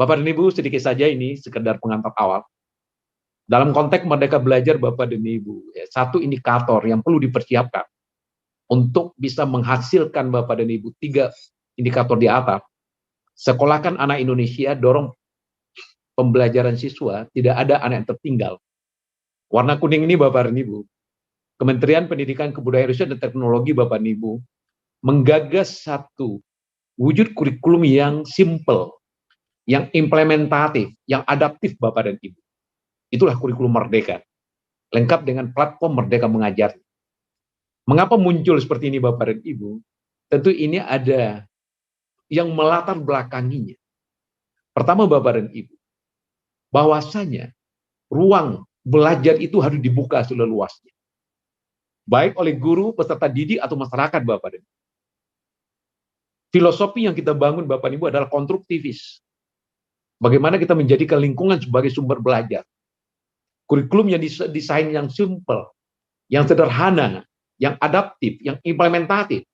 Bapak dan Ibu, sedikit saja ini sekedar pengantar awal. Dalam konteks Merdeka Belajar Bapak dan Ibu, satu indikator yang perlu dipersiapkan untuk bisa menghasilkan Bapak dan Ibu 3 indikator di atas. Sekolahkan anak Indonesia, dorong pembelajaran siswa, tidak ada anak yang tertinggal. Warna kuning ini Bapak dan Ibu, Kementerian Pendidikan Kebudayaan Riset dan Teknologi Bapak dan Ibu menggagas satu wujud kurikulum yang simple, yang implementatif, yang adaptif Bapak dan Ibu. Itulah kurikulum Merdeka, lengkap dengan platform Merdeka Mengajar. Mengapa muncul seperti ini Bapak dan Ibu? Tentu ini ada yang melatar belakanginya. Pertama Bapak dan Ibu, bahwasanya ruang belajar itu harus dibuka seluasnya. Baik oleh guru, peserta didik, atau masyarakat Bapak dan Ibu. Filosofi yang kita bangun Bapak dan Ibu adalah konstruktivis. Bagaimana kita menjadikan lingkungan sebagai sumber belajar. Kurikulum yang desain yang simple, yang sederhana, yang adaptif, yang implementatif.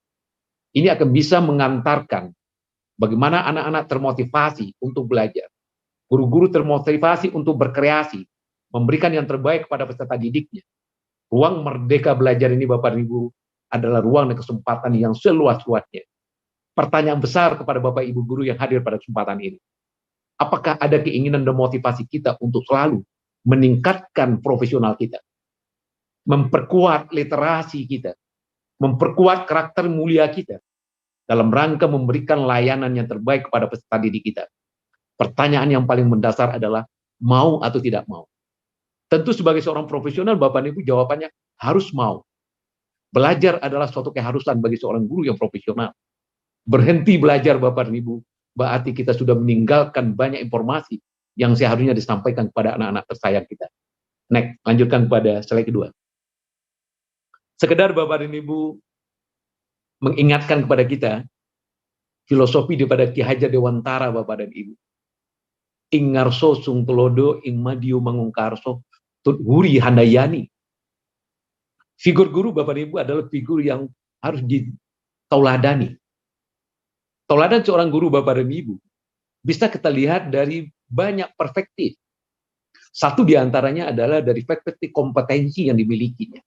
Ini akan bisa mengantarkan bagaimana anak-anak termotivasi untuk belajar. Guru-guru termotivasi untuk berkreasi, memberikan yang terbaik kepada peserta didiknya. Ruang Merdeka Belajar ini Bapak dan Ibu adalah ruang dan kesempatan yang seluas-luasnya. Pertanyaan besar kepada Bapak Ibu guru yang hadir pada kesempatan ini. Apakah ada keinginan dan motivasi kita untuk selalu meningkatkan profesional kita, memperkuat literasi kita, memperkuat karakter mulia kita, dalam rangka memberikan layanan yang terbaik kepada peserta didik kita? Pertanyaan yang paling mendasar adalah mau atau tidak mau. Tentu sebagai seorang profesional, Bapak dan Ibu, jawabannya harus mau. Belajar adalah suatu keharusan bagi seorang guru yang profesional. Berhenti belajar Bapak dan Ibu, berarti kita sudah meninggalkan banyak informasi yang seharusnya disampaikan kepada anak-anak tersayang kita. Next, lanjutkan pada slide kedua. Sekedar Bapak dan Ibu mengingatkan kepada kita, filosofi daripada Ki Hajar Dewantara Bapak dan Ibu. Ing ngarso sung telodo, ing madiu mangungkarso, tut huri handayani. Figur guru Bapak dan Ibu adalah figur yang harus ditauladani. Tauladan seorang guru Bapak dan Ibu bisa kita lihat dari banyak perspektif. Satu diantaranya adalah dari perspektif kompetensi yang dimilikinya.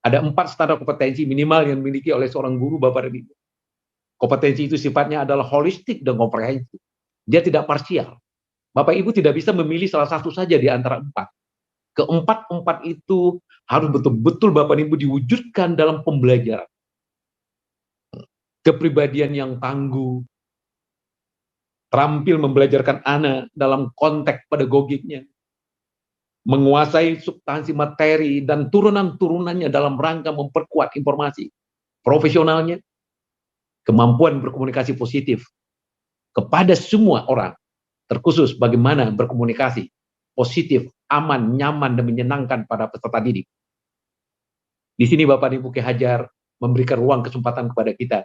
Ada 4 standar kompetensi minimal yang dimiliki oleh seorang guru Bapak dan Ibu. Kompetensi itu sifatnya adalah holistik dan komprehensif. Dia tidak parsial. Bapak Ibu tidak bisa memilih salah satu saja di antara 4. Keempat itu harus betul-betul Bapak Ibu diwujudkan dalam pembelajaran. Kepribadian yang tangguh, terampil membelajarkan anak dalam konteks pedagogiknya, menguasai substansi materi dan turunan-turunannya dalam rangka memperkuat informasi, profesionalnya, kemampuan berkomunikasi positif kepada semua orang, terkhusus bagaimana berkomunikasi positif, aman, nyaman, dan menyenangkan pada peserta didik. Di sini Bapak Ibu Ki Hajar memberikan ruang kesempatan kepada kita.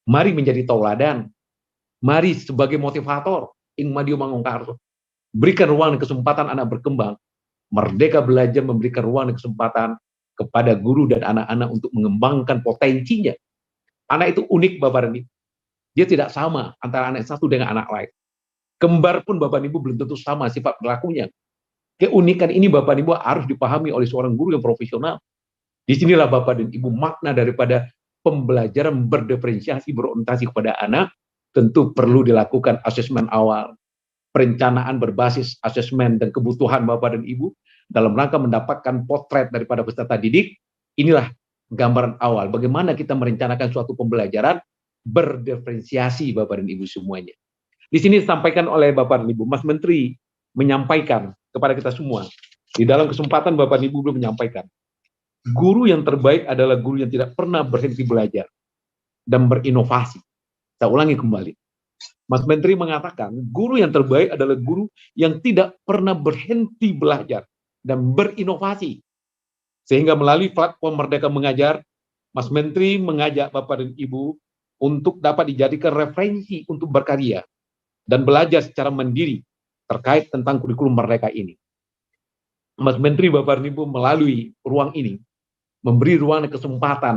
Mari menjadi tauladan. Mari sebagai motivator, ing madiu mangungkarso. Berikan ruang dan kesempatan anak berkembang. Merdeka Belajar memberikan ruang dan kesempatan kepada guru dan anak-anak untuk mengembangkan potensinya. Anak itu unik Bapak dan Ibu. Dia tidak sama antara anak satu dengan anak lain. Kembar pun Bapak dan Ibu belum tentu sama sifat perilakunya. Keunikan ini Bapak dan Ibu harus dipahami oleh seorang guru yang profesional. Disinilah Bapak dan Ibu makna daripada pembelajaran berdiferensiasi, berorientasi kepada anak. Tentu perlu dilakukan asesmen awal, perencanaan berbasis asesmen dan kebutuhan Bapak dan Ibu dalam rangka mendapatkan potret daripada peserta didik. Inilah gambaran awal bagaimana kita merencanakan suatu pembelajaran berdiferensiasi Bapak dan Ibu semuanya. Di sini disampaikan oleh Bapak dan Ibu, Mas Menteri menyampaikan kepada kita semua. Di dalam kesempatan Bapak dan Ibu belum menyampaikan, guru yang terbaik adalah guru yang tidak pernah berhenti belajar dan berinovasi. Saya ulangi kembali. Mas Menteri mengatakan, guru yang terbaik adalah guru yang tidak pernah berhenti belajar dan berinovasi. Sehingga melalui platform Merdeka Mengajar, Mas Menteri mengajak Bapak dan Ibu untuk dapat dijadikan referensi untuk berkarya dan belajar secara mandiri terkait tentang kurikulum Merdeka ini. Mas Menteri Bapak dan Ibu melalui ruang ini memberi ruang dan kesempatan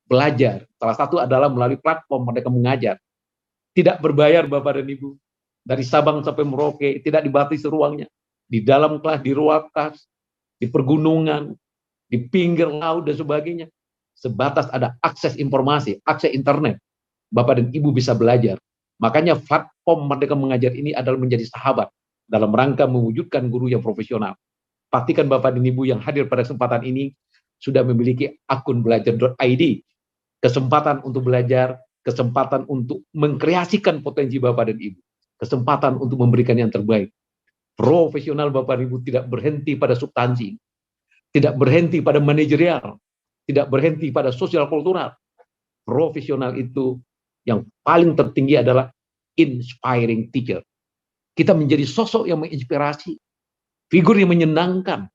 belajar. Salah satu adalah melalui platform Merdeka Mengajar. Tidak berbayar Bapak dan Ibu. dari Sabang sampai Merauke, tidak dibatasi ruangnya. Di dalam kelas, di ruang kelas, di pergunungan, di pinggir laut, dan sebagainya. Sebatas ada akses informasi, akses internet, Bapak dan Ibu bisa belajar. Makanya platform Merdeka Mengajar ini adalah menjadi sahabat dalam rangka mewujudkan guru yang profesional. Pastikan Bapak dan Ibu yang hadir pada kesempatan ini sudah memiliki akun belajar.id, kesempatan untuk belajar, kesempatan untuk mengkreasikan potensi Bapak dan Ibu, kesempatan untuk memberikan yang terbaik. Profesional Bapak dan Ibu tidak berhenti pada substansi, tidak berhenti pada manajerial, tidak berhenti pada sosial kultural. Profesional itu yang paling tertinggi adalah inspiring teacher. Kita menjadi sosok yang menginspirasi, figur yang menyenangkan.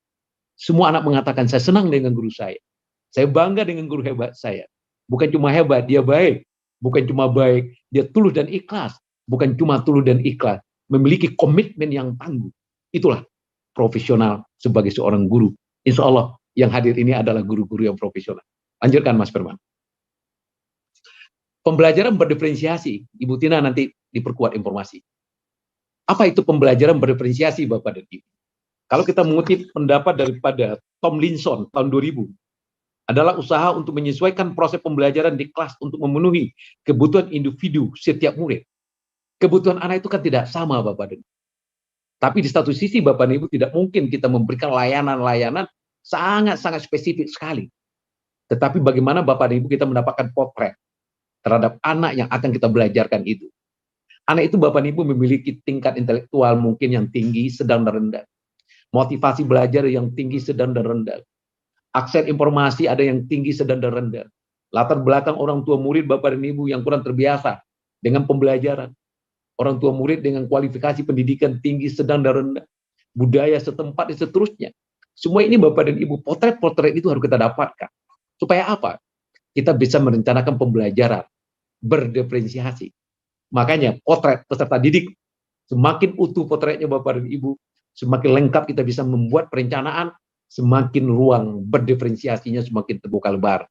Semua anak mengatakan, saya senang dengan guru saya. Saya bangga dengan guru hebat saya. Bukan cuma hebat, dia baik. Bukan cuma baik, dia tulus dan ikhlas. Bukan cuma tulus dan ikhlas, memiliki komitmen yang tangguh. Itulah profesional sebagai seorang guru. Insya Allah yang hadir ini adalah guru-guru yang profesional. Lanjutkan Mas Firman. Pembelajaran berdiferensiasi. Ibu Tina nanti diperkuat informasi. Apa itu pembelajaran berdiferensiasi Bapak dan Ibu? Kalau kita mengutip pendapat daripada Tomlinson tahun 2000, adalah usaha untuk menyesuaikan proses pembelajaran di kelas untuk memenuhi kebutuhan individu setiap murid. Kebutuhan anak itu kan tidak sama Bapak dan Ibu. Tapi di satu sisi Bapak dan Ibu tidak mungkin kita memberikan layanan-layanan sangat-sangat spesifik sekali. Tetapi bagaimana Bapak dan Ibu kita mendapatkan potret terhadap anak yang akan kita belajarkan itu. Anak itu Bapak dan Ibu memiliki tingkat intelektual mungkin yang tinggi, sedang, dan rendah. Motivasi belajar yang tinggi, sedang, dan rendah. Akses informasi ada yang tinggi, sedang, dan rendah. Latar belakang orang tua murid Bapak dan Ibu yang kurang terbiasa dengan pembelajaran. Orang tua murid dengan kualifikasi pendidikan tinggi, sedang, dan rendah. Budaya setempat dan seterusnya. Semua ini Bapak dan Ibu, potret-potret itu harus kita dapatkan. Supaya apa? Kita bisa merencanakan pembelajaran berdiferensiasi. Makanya potret peserta didik, semakin utuh potretnya Bapak dan Ibu, semakin lengkap kita bisa membuat perencanaan, semakin ruang berdiferensiasinya semakin terbuka lebar.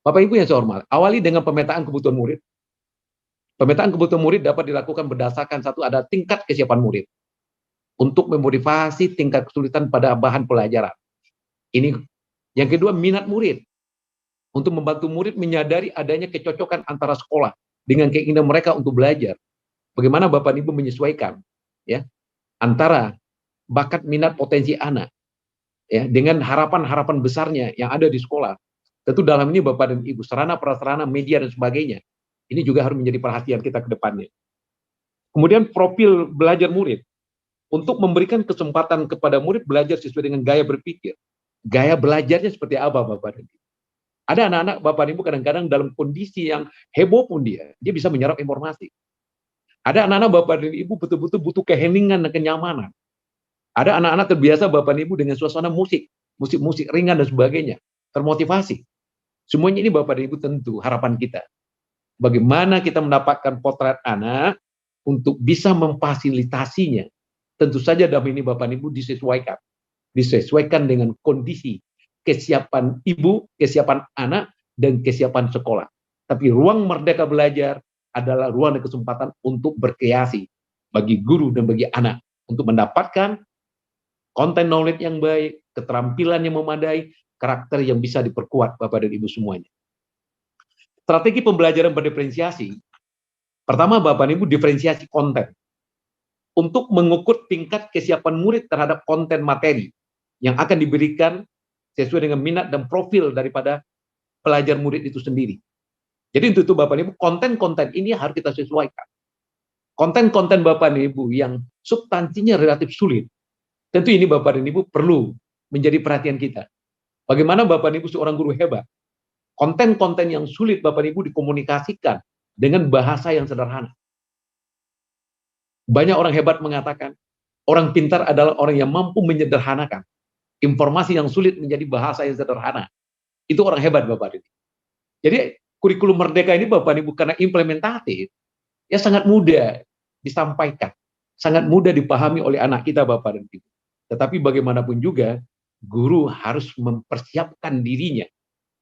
Bapak Ibu yang saya hormati, awali dengan pemetaan kebutuhan murid. Pemetaan kebutuhan murid dapat dilakukan berdasarkan satu, ada tingkat kesiapan murid. Untuk memotivasi tingkat kesulitan pada bahan pelajaran. Ini yang kedua, minat murid. Untuk membantu murid menyadari adanya kecocokan antara sekolah dengan keinginan mereka untuk belajar. Bagaimana Bapak Ibu menyesuaikan ya antara bakat minat potensi anak ya dengan harapan-harapan besarnya yang ada di sekolah. Tentu dalam ini Bapak dan Ibu, sarana prasarana media dan sebagainya. Ini juga harus menjadi perhatian kita ke depannya. Kemudian profil belajar murid. Untuk memberikan kesempatan kepada murid belajar sesuai dengan gaya berpikir. Gaya belajarnya seperti apa Bapak dan Ibu? Ada anak-anak Bapak dan Ibu kadang-kadang dalam kondisi yang heboh pun dia bisa menyerap informasi. Ada anak-anak Bapak dan Ibu betul-betul butuh keheningan dan kenyamanan. Ada anak-anak terbiasa Bapak dan Ibu dengan suasana musik ringan dan sebagainya, termotivasi. Semuanya ini Bapak dan Ibu tentu harapan kita. Bagaimana kita mendapatkan potret anak untuk bisa memfasilitasinya. Tentu saja dalam ini Bapak dan Ibu disesuaikan dengan kondisi kesiapan ibu, kesiapan anak, dan kesiapan sekolah. Tapi ruang merdeka belajar adalah ruang dan kesempatan untuk berkreasi bagi guru dan bagi anak untuk mendapatkan konten knowledge yang baik, keterampilan yang memadai, karakter yang bisa diperkuat Bapak dan Ibu semuanya. Strategi pembelajaran berdiferensiasi. Pertama Bapak dan Ibu, diferensiasi konten. Untuk mengukur tingkat kesiapan murid terhadap konten materi yang akan diberikan sesuai dengan minat dan profil daripada pelajar murid itu sendiri. Jadi untuk itu Bapak dan Ibu, konten-konten ini harus kita sesuaikan. Konten-konten Bapak dan Ibu yang substansinya relatif sulit, tentu ini Bapak dan Ibu perlu menjadi perhatian kita. Bagaimana Bapak dan Ibu seorang guru hebat, konten-konten yang sulit Bapak dan Ibu dikomunikasikan dengan bahasa yang sederhana. Banyak orang hebat mengatakan, orang pintar adalah orang yang mampu menyederhanakan informasi yang sulit menjadi bahasa yang sederhana. Itu orang hebat Bapak Ibu. Jadi kurikulum merdeka ini Bapak Ibu karena implementatif, ya sangat mudah disampaikan, sangat mudah dipahami oleh anak kita Bapak dan Ibu. Tetapi bagaimanapun juga, guru harus mempersiapkan dirinya.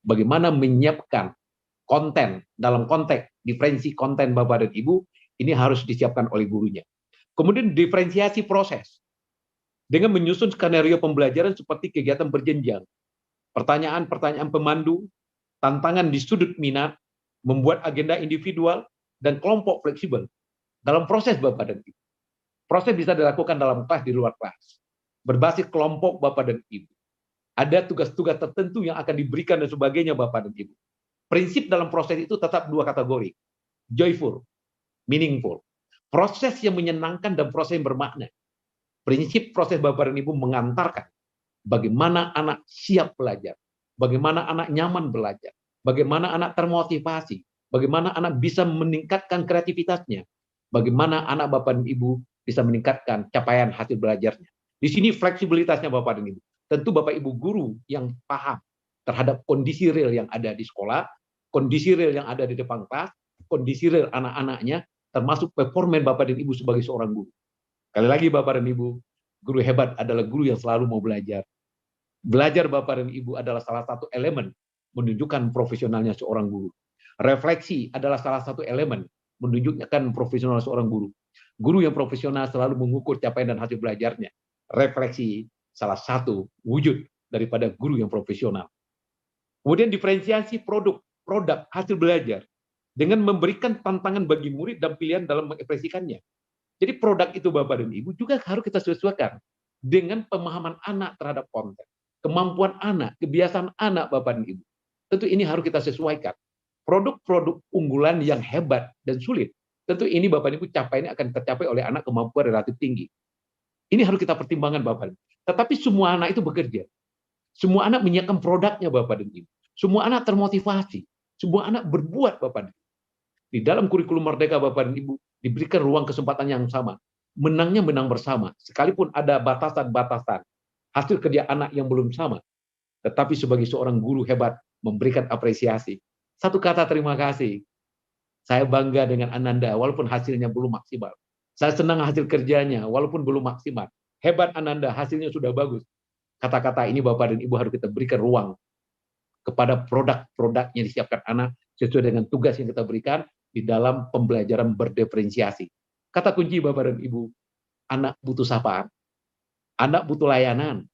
Bagaimana menyiapkan konten dalam konteks diferensi konten Bapak dan Ibu, ini harus disiapkan oleh gurunya. Kemudian diferensiasi proses dengan menyusun skenario pembelajaran seperti kegiatan berjenjang, pertanyaan-pertanyaan pemandu, tantangan di sudut minat, membuat agenda individual, dan kelompok fleksibel dalam proses Bapak dan Ibu. Proses bisa dilakukan dalam kelas, di luar kelas. Berbasis kelompok Bapak dan Ibu. Ada tugas-tugas tertentu yang akan diberikan dan sebagainya Bapak dan Ibu. Prinsip dalam proses itu tetap dua kategori. Joyful, meaningful. Proses yang menyenangkan dan proses yang bermakna. Prinsip proses Bapak dan Ibu mengantarkan bagaimana anak siap belajar, bagaimana anak nyaman belajar, bagaimana anak termotivasi, bagaimana anak bisa meningkatkan kreativitasnya, bagaimana anak Bapak dan Ibu bisa meningkatkan capaian hasil belajarnya. Di sini fleksibilitasnya Bapak dan Ibu. Tentu Bapak Ibu guru yang paham terhadap kondisi real yang ada di sekolah, kondisi real yang ada di depan kelas, kondisi real anak-anaknya, termasuk performa Bapak dan Ibu sebagai seorang guru. Sekali lagi Bapak dan Ibu, guru hebat adalah guru yang selalu mau belajar. Belajar Bapak dan Ibu adalah salah satu elemen menunjukkan profesionalnya seorang guru. Refleksi adalah salah satu elemen menunjukkan profesional seorang guru. Guru yang profesional selalu mengukur capaian dan hasil belajarnya. Refleksi salah satu wujud daripada guru yang profesional. Kemudian diferensiasi produk hasil belajar dengan memberikan tantangan bagi murid dan pilihan dalam mengekspresikannya. Jadi produk itu Bapak dan Ibu juga harus kita sesuaikan dengan pemahaman anak terhadap konten. Kemampuan anak, kebiasaan anak Bapak dan Ibu. Tentu ini harus kita sesuaikan. Produk-produk unggulan yang hebat dan sulit, tentu ini Bapak dan Ibu capaiannya akan tercapai oleh anak kemampuan relatif tinggi. Ini harus kita pertimbangkan Bapak dan Ibu. Tetapi semua anak itu bekerja. Semua anak menyiapkan produknya Bapak dan Ibu. Semua anak termotivasi. Semua anak berbuat Bapak dan Ibu. Di dalam kurikulum Merdeka Bapak dan Ibu diberikan ruang kesempatan yang sama. Menangnya menang bersama. Sekalipun ada batasan-batasan. Hasil kerja anak yang belum sama. Tetapi sebagai seorang guru hebat memberikan apresiasi. Satu kata terima kasih. Saya bangga dengan Ananda walaupun hasilnya belum maksimal. Saya senang hasil kerjanya walaupun belum maksimal. Hebat Ananda, hasilnya sudah bagus. Kata-kata ini Bapak dan Ibu harus kita berikan ruang kepada produk-produk yang disiapkan anak sesuai dengan tugas yang kita berikan di dalam pembelajaran berdiferensiasi. Kata kunci Bapak dan Ibu, anak butuh sapaan, anak butuh layanan,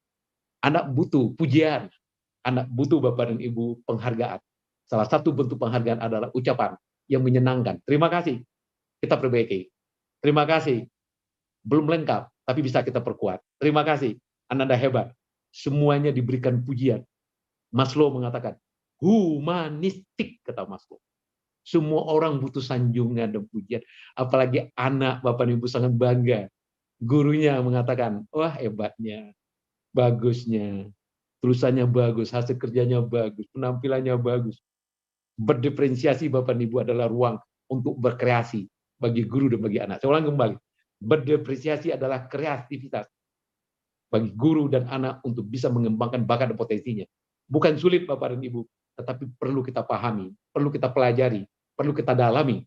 anak butuh pujian, anak butuh Bapak dan Ibu penghargaan. Salah satu bentuk penghargaan adalah ucapan yang menyenangkan. Terima kasih, kita perbaiki. Terima kasih, belum lengkap, tapi bisa kita perkuat. Terima kasih, Ananda hebat. Semuanya diberikan pujian. Maslow mengatakan, humanistik, kata Maslow. Semua orang butuh sanjungan dan pujian. Apalagi anak Bapak dan Ibu sangat bangga. Gurunya mengatakan, wah hebatnya, bagusnya, tulisannya bagus, hasil kerjanya bagus, penampilannya bagus. Berdiferensiasi Bapak dan Ibu adalah ruang untuk berkreasi bagi guru dan bagi anak. Saya ulang kembali. Berdiferensiasi adalah kreativitas bagi guru dan anak untuk bisa mengembangkan bakat dan potensinya. Bukan sulit Bapak dan Ibu, tetapi perlu kita pahami, perlu kita pelajari, perlu kita dalami.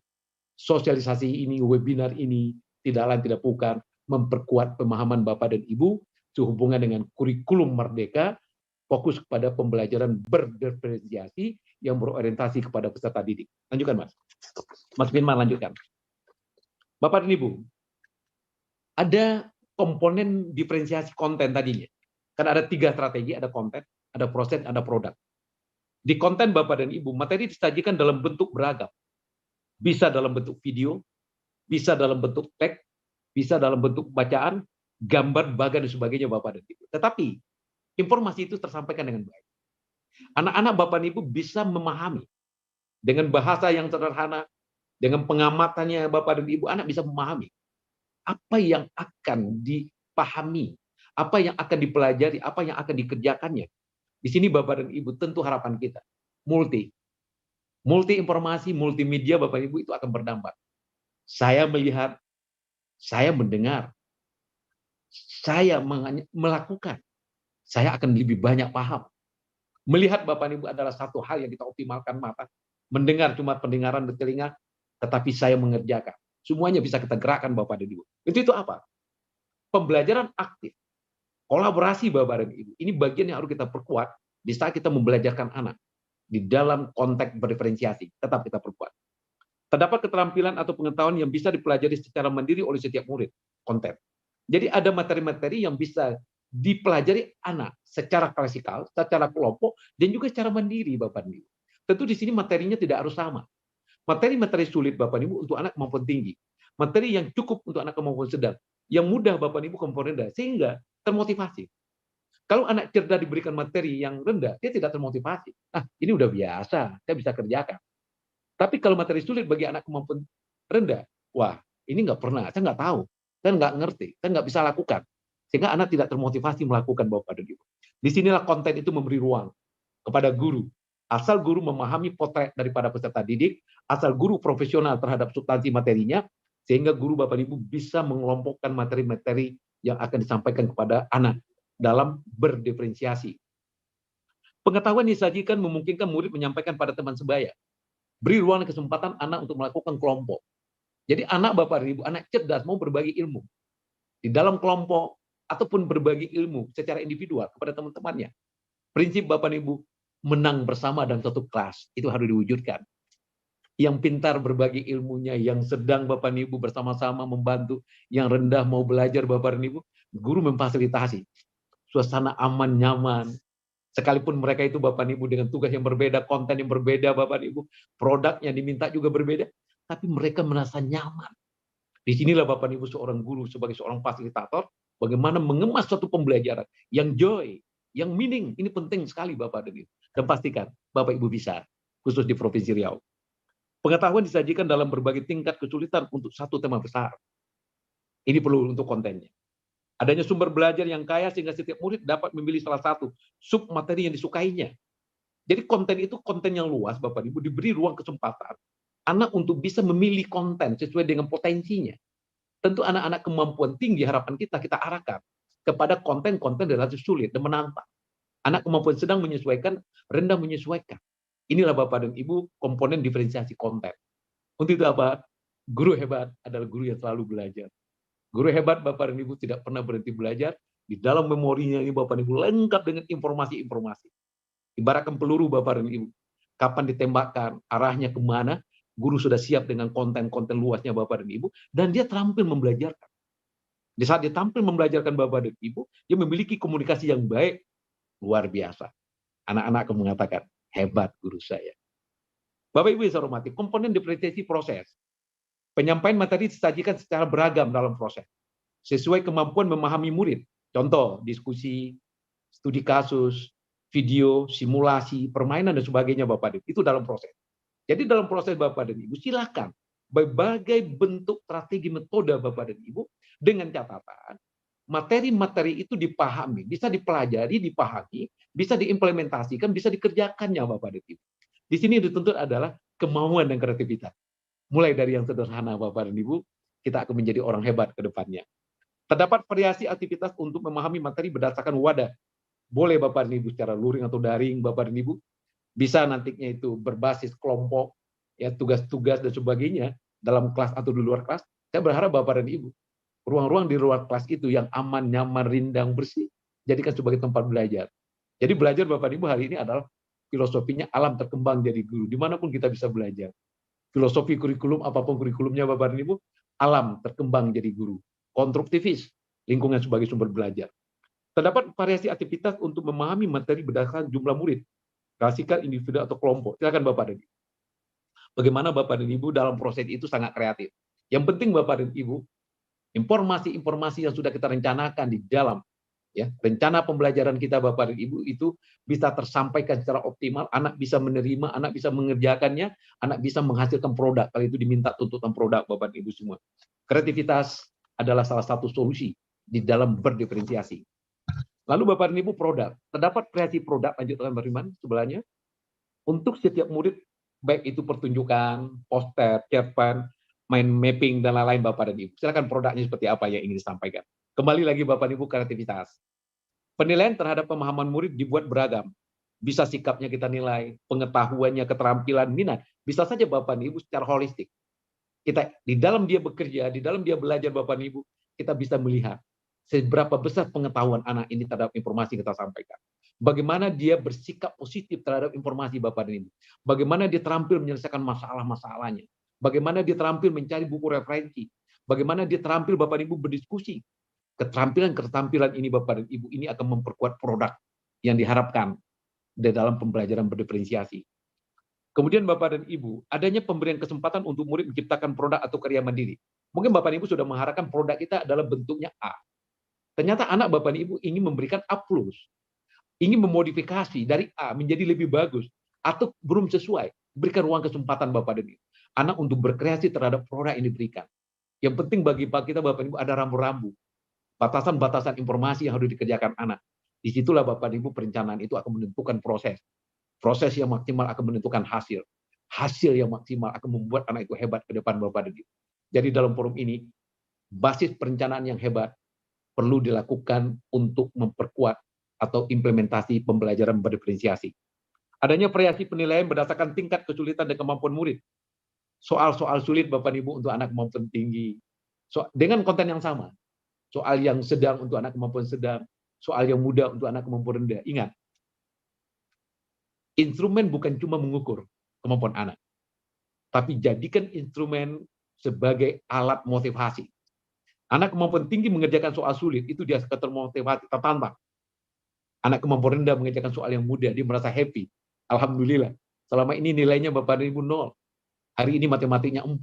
Sosialisasi ini, webinar ini, tidak lain tidak bukan memperkuat pemahaman Bapak dan Ibu sehubungan dengan kurikulum Merdeka, fokus kepada pembelajaran berdiferensiasi yang berorientasi kepada peserta didik. Lanjutkan, Mas. Mas Firman, lanjutkan. Bapak dan Ibu, ada komponen diferensiasi konten tadinya. Kan ada 3 strategi, ada konten, ada proses, ada produk. Di konten Bapak dan Ibu, materi disajikan dalam bentuk beragam. Bisa dalam bentuk video, bisa dalam bentuk teks, bisa dalam bentuk bacaan, gambar, bagan, dan sebagainya Bapak dan Ibu. Tetapi informasi itu tersampaikan dengan baik. Anak-anak Bapak dan Ibu bisa memahami dengan bahasa yang sederhana, dengan pengamatannya Bapak dan Ibu, anak bisa memahami apa yang akan dipahami, apa yang akan dipelajari, apa yang akan dikerjakannya. Di sini Bapak dan Ibu tentu harapan kita multi informasi, multimedia Bapak Ibu itu akan berdampak. Saya melihat, saya mendengar, saya melakukan, saya akan lebih banyak paham. Melihat Bapak Ibu adalah satu hal yang kita optimalkan mata. Mendengar cuma pendengaran di telinga, tetapi saya mengerjakan. Semuanya bisa kita gerakkan Bapak dan Ibu. Itu apa? Pembelajaran aktif. Kolaborasi Bapak dan Ibu. Ini bagian yang harus kita perkuat di saat kita membelajarkan anak. Di dalam konteks berdiferensiasi, tetap kita perkuat. Terdapat keterampilan atau pengetahuan yang bisa dipelajari secara mandiri oleh setiap murid. konten. Jadi ada materi-materi yang bisa dipelajari anak secara klasikal, secara kelompok, dan juga secara mandiri, Bapak dan Ibu. Tentu di sini materinya tidak harus sama. Materi-materi sulit, Bapak dan Ibu, untuk anak kemampuan tinggi. Materi yang cukup untuk anak kemampuan sedang. Yang mudah, Bapak dan Ibu, kemampuan rendah. Sehingga termotivasi. Kalau anak cerdas diberikan materi yang rendah, dia tidak termotivasi. Ah, ini udah biasa, saya bisa kerjakan. Tapi kalau materi sulit bagi anak kemampuan rendah, wah, ini nggak pernah, saya nggak tahu, saya nggak ngerti, saya nggak bisa lakukan. Sehingga anak tidak termotivasi melakukan, Bapak dan Ibu. Disinilah konten itu memberi ruang kepada guru. Asal guru memahami potret daripada peserta didik, asal guru profesional terhadap substansi materinya, sehingga guru Bapak dan Ibu bisa mengelompokkan materi-materi yang akan disampaikan kepada anak dalam berdiferensiasi. Pengetahuan disajikan memungkinkan murid menyampaikan pada teman sebaya. Beri ruang dan kesempatan anak untuk melakukan kelompok. Jadi anak Bapak dan Ibu, anak cerdas mau berbagi ilmu di dalam kelompok ataupun berbagi ilmu secara individual kepada teman-temannya. Prinsip Bapak dan Ibu, menang bersama dalam satu kelas, itu harus diwujudkan. Yang pintar berbagi ilmunya, yang sedang Bapak dan Ibu bersama-sama membantu, yang rendah mau belajar Bapak dan Ibu, guru memfasilitasi. Suasana aman, nyaman. Sekalipun mereka itu Bapak dan Ibu dengan tugas yang berbeda, konten yang berbeda Bapak dan Ibu, produk yang diminta juga berbeda, tapi mereka merasa nyaman. Disinilah Bapak dan Ibu seorang guru sebagai seorang fasilitator, bagaimana mengemas suatu pembelajaran yang joy, yang meaning, ini penting sekali Bapak dan Ibu. Dan pastikan Bapak Ibu bisa, khusus di Provinsi Riau. Pengetahuan disajikan dalam berbagai tingkat kesulitan untuk satu tema besar. Ini perlu untuk kontennya. Adanya sumber belajar yang kaya sehingga setiap murid dapat memilih salah satu sub materi yang disukainya. Jadi konten itu konten yang luas, Bapak Ibu, diberi ruang kesempatan anak untuk bisa memilih konten sesuai dengan potensinya. Tentu anak-anak kemampuan tinggi harapan kita arahkan kepada konten-konten relatif sulit dan menantang. Anak kemampuan sedang menyesuaikan, rendah menyesuaikan. Inilah Bapak dan Ibu komponen diferensiasi konten. Untuk itu apa? Guru hebat adalah guru yang selalu belajar. Guru hebat Bapak dan Ibu tidak pernah berhenti belajar. Di dalam memorinya ini Bapak dan Ibu lengkap dengan informasi-informasi. Ibaratkan peluru Bapak dan Ibu. Kapan ditembakkan, arahnya kemana, guru sudah siap dengan konten-konten luasnya Bapak dan Ibu, dan dia terampil membelajarkan. Di saat dia tampil membelajarkan Bapak dan Ibu, dia memiliki komunikasi yang baik, luar biasa. Anak-anak akan mengatakan, hebat guru saya. Bapak Ibu yang saya hormati, komponen diferensiasi proses. Penyampaian materi disajikan secara beragam dalam proses, sesuai kemampuan memahami murid. Contoh, diskusi, studi kasus, video, simulasi, permainan, dan sebagainya Bapak dan Ibu. Itu dalam proses. Jadi dalam proses Bapak dan Ibu, silakan berbagai bentuk strategi metode Bapak dan Ibu, dengan catatan, materi-materi itu dipahami, bisa dipelajari, dipahami, bisa diimplementasikan, bisa dikerjakannya Bapak dan Ibu. Di sini dituntut adalah kemauan dan kreativitas. Mulai dari yang sederhana Bapak dan Ibu, kita akan menjadi orang hebat ke depannya. Terdapat variasi aktivitas untuk memahami materi berdasarkan wadah. Boleh Bapak dan Ibu secara luring atau daring Bapak dan Ibu. Bisa nantinya itu berbasis kelompok, ya tugas-tugas dan sebagainya dalam kelas atau di luar kelas. Saya berharap Bapak dan Ibu, ruang-ruang di luar kelas itu yang aman, nyaman, rindang, bersih, jadikan sebagai tempat belajar. Jadi belajar Bapak dan Ibu hari ini adalah filosofinya alam terkembang jadi guru. Dimanapun kita bisa belajar. Filosofi kurikulum, apapun kurikulumnya Bapak dan Ibu, alam terkembang jadi guru. Konstruktivis, lingkungan sebagai sumber belajar. Terdapat variasi aktivitas untuk memahami materi berdasarkan jumlah murid, klasifikal individu atau kelompok. Silakan Bapak dan Ibu. Bagaimana Bapak dan Ibu dalam proses itu sangat kreatif. Yang penting Bapak dan Ibu, informasi-informasi yang sudah kita rencanakan di dalam rencana pembelajaran kita Bapak dan Ibu itu bisa tersampaikan secara optimal, anak bisa menerima, anak bisa mengerjakannya, anak bisa menghasilkan produk, kalau itu diminta tuntutan produk Bapak dan Ibu semua. Kreativitas adalah salah satu solusi di dalam berdiferensiasi. Lalu Bapak dan Ibu produk, terdapat kreasi produk, lanjutkan Pak Riman sebelahnya, untuk setiap murid, baik itu pertunjukan, poster, cerpen, mind mapping, dan lain-lain Bapak dan Ibu. Silakan produknya seperti apa yang ingin disampaikan. Kembali lagi Bapak Ibu kreativitas. Penilaian terhadap pemahaman murid dibuat beragam. Bisa sikapnya kita nilai, pengetahuannya, keterampilan, minat. Bisa saja Bapak Ibu secara holistik. Kita di dalam dia bekerja, di dalam dia belajar Bapak Ibu, kita bisa melihat seberapa besar pengetahuan anak ini terhadap informasi yang kita sampaikan. Bagaimana dia bersikap positif terhadap informasi Bapak dan Ibu. Bagaimana dia terampil menyelesaikan masalah-masalahnya. Bagaimana dia terampil mencari buku referensi. bagaimana dia terampil Bapak dan Ibu berdiskusi. Keterampilan ini Bapak dan Ibu ini akan memperkuat produk yang diharapkan di dalam pembelajaran berdiferensiasi. Kemudian Bapak dan Ibu, adanya pemberian kesempatan untuk murid menciptakan produk atau karya mandiri. Mungkin Bapak dan Ibu sudah mengharapkan produk kita adalah bentuknya A. Ternyata anak Bapak dan Ibu ingin memberikan A+, ingin memodifikasi dari A menjadi lebih bagus, atau belum sesuai. Berikan ruang kesempatan Bapak dan Ibu. Anak untuk berkreasi terhadap produk yang diberikan. Yang penting bagi kita Bapak dan Ibu ada rambu-rambu. Batasan-batasan informasi yang harus dikerjakan anak. Disitulah Bapak dan Ibu perencanaan itu akan menentukan proses. Proses yang maksimal akan menentukan hasil. Hasil yang maksimal akan membuat anak itu hebat ke depan Bapak dan Ibu. Jadi dalam forum ini, basis perencanaan yang hebat perlu dilakukan untuk memperkuat atau implementasi pembelajaran berdiferensiasi. Adanya variasi penilaian berdasarkan tingkat kesulitan dan kemampuan murid. Soal-soal sulit Bapak dan Ibu untuk anak kemampuan tinggi. Dengan konten yang sama. Soal yang sedang untuk anak kemampuan sedang. Soal yang mudah untuk anak kemampuan rendah. Ingat, instrumen bukan cuma mengukur kemampuan anak, tapi jadikan instrumen sebagai alat motivasi. Anak kemampuan tinggi mengerjakan soal sulit, itu dia termotivasi, tertantang. Anak kemampuan rendah mengerjakan soal yang mudah, dia merasa happy. Alhamdulillah, selama ini nilainya Bapak dan Ibu 0. Hari ini matematiknya 4.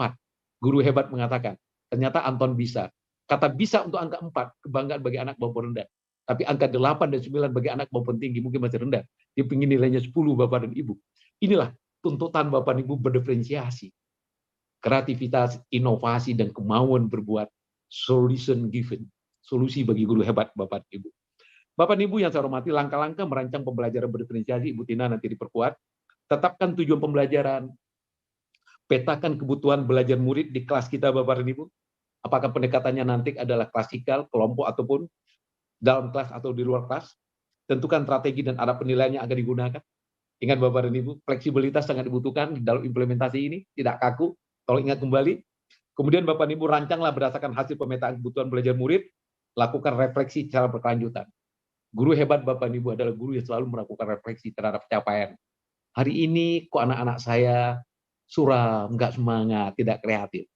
Guru hebat mengatakan, ternyata Anton bisa. Kata bisa untuk angka 4, kebanggaan bagi anak kemampuan rendah. Tapi angka 8 dan 9 bagi anak kemampuan tinggi mungkin masih rendah. Dia ingin nilainya 10 Bapak dan Ibu. Inilah tuntutan Bapak dan Ibu berdiferensiasi. Kreativitas, inovasi, dan kemauan berbuat solution given. Solusi bagi guru hebat Bapak dan Ibu. Bapak dan Ibu yang saya hormati, langkah-langkah merancang pembelajaran berdiferensiasi, Ibu Tina nanti diperkuat. Tetapkan tujuan pembelajaran. Petakan kebutuhan belajar murid di kelas kita Bapak dan Ibu. Apakah pendekatannya nanti adalah klasikal, kelompok, ataupun dalam kelas atau di luar kelas. Tentukan strategi dan arah penilaian yang akan digunakan. Ingat Bapak dan Ibu, fleksibilitas sangat dibutuhkan dalam implementasi ini, tidak kaku. Tolong ingat kembali. Kemudian Bapak dan Ibu rancanglah berdasarkan hasil pemetaan kebutuhan belajar murid, lakukan refleksi secara berkelanjutan. Guru hebat Bapak dan Ibu adalah guru yang selalu melakukan refleksi terhadap capaian. Hari ini kok anak-anak saya suram, nggak semangat, tidak kreatif.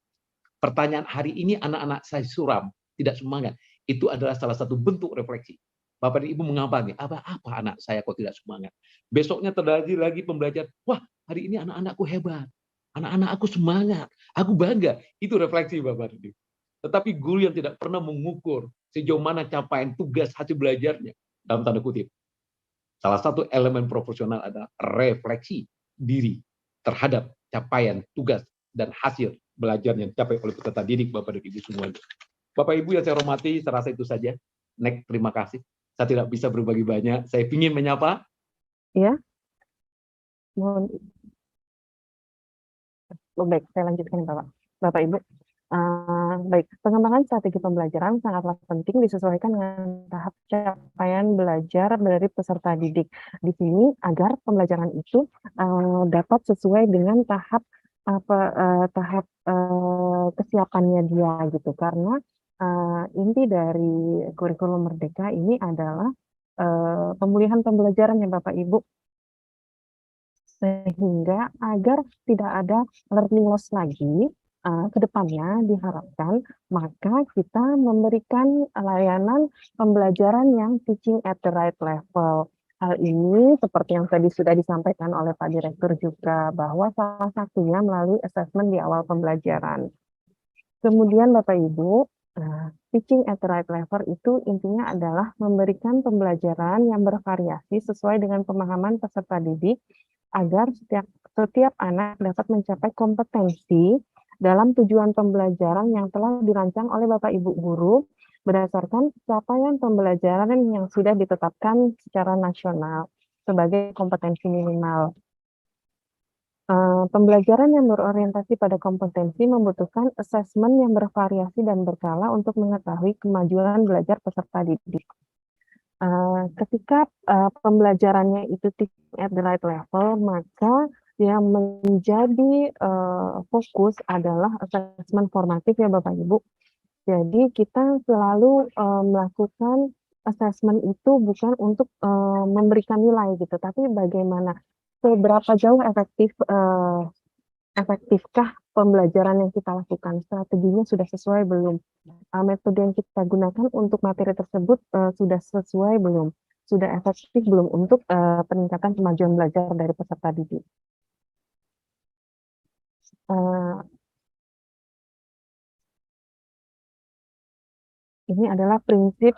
Pertanyaan hari ini anak-anak saya suram, tidak semangat. Itu adalah salah satu bentuk refleksi. Bapak dan Ibu mengapa nih? Apa anak saya kok tidak semangat? Besoknya terjadi lagi pembelajaran. Wah, hari ini anak-anakku hebat. Anak-anak aku semangat. Aku bangga. Itu refleksi Bapak dan Ibu. Tetapi guru yang tidak pernah mengukur sejauh mana capaian tugas hasil belajarnya, dalam tanda kutip. Salah satu elemen profesional adalah refleksi diri terhadap capaian tugas dan hasil belajar yang dicapai oleh peserta didik Bapak dan Ibu semuanya. Bapak Ibu yang saya hormati, saya rasa itu saja. Next, terima kasih. Saya tidak bisa berbagi banyak. Saya ingin menyapa. Ya, mohon. Baik, saya lanjutkan Bapak. Bapak Ibu. Baik, pengembangan strategi pembelajaran sangatlah penting disesuaikan dengan tahap capaian belajar dari peserta didik. Di sini agar pembelajaran itu dapat sesuai dengan tahap kesiapannya dia gitu. Karena inti dari kurikulum Merdeka ini adalah pemulihan pembelajaran ya Bapak Ibu, sehingga agar tidak ada learning loss lagi ke depannya diharapkan, maka kita memberikan layanan pembelajaran yang teaching at the right level. Hal ini seperti yang tadi sudah disampaikan oleh Pak Direktur juga, bahwa salah satunya melalui assessment di awal pembelajaran. Kemudian Bapak Ibu, teaching at the right level itu intinya adalah memberikan pembelajaran yang bervariasi sesuai dengan pemahaman peserta didik, agar setiap anak dapat mencapai kompetensi dalam tujuan pembelajaran yang telah dirancang oleh Bapak Ibu guru berdasarkan capaian pembelajaran yang sudah ditetapkan secara nasional sebagai kompetensi minimal. Pembelajaran yang berorientasi pada kompetensi membutuhkan asesmen yang bervariasi dan berkala untuk mengetahui kemajuan belajar peserta didik. Ketika pembelajarannya itu teaching at the right level, maka yang menjadi fokus adalah asesmen formatif ya Bapak Ibu. Jadi kita selalu melakukan asesmen itu bukan untuk memberikan nilai gitu, tapi bagaimana seberapa jauh efektifkah pembelajaran yang kita lakukan, strateginya sudah sesuai belum? Metode yang kita gunakan untuk materi tersebut sudah sesuai belum? Sudah efektif belum untuk peningkatan kemajuan belajar dari peserta didik? Uh, Ini adalah prinsip,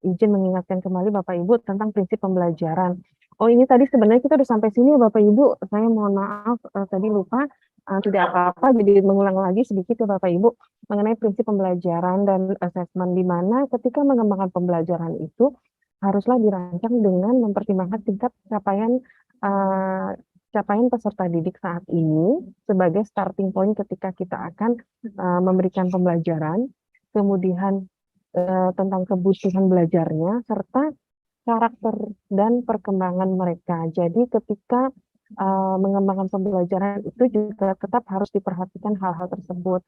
izin mengingatkan kembali Bapak Ibu tentang prinsip pembelajaran. Oh, ini tadi sebenarnya kita udah sampai sini ya Bapak Ibu. Saya mohon maaf, tadi lupa, tidak apa-apa, jadi mengulang lagi sedikit ya Bapak Ibu, mengenai prinsip pembelajaran dan asesmen, di mana ketika mengembangkan pembelajaran itu haruslah dirancang dengan mempertimbangkan tingkat capaian peserta didik saat ini sebagai starting point ketika kita akan memberikan pembelajaran, kemudian tentang kebutuhan belajarnya, serta karakter dan perkembangan mereka. Jadi ketika mengembangkan pembelajaran itu juga tetap harus diperhatikan hal-hal tersebut,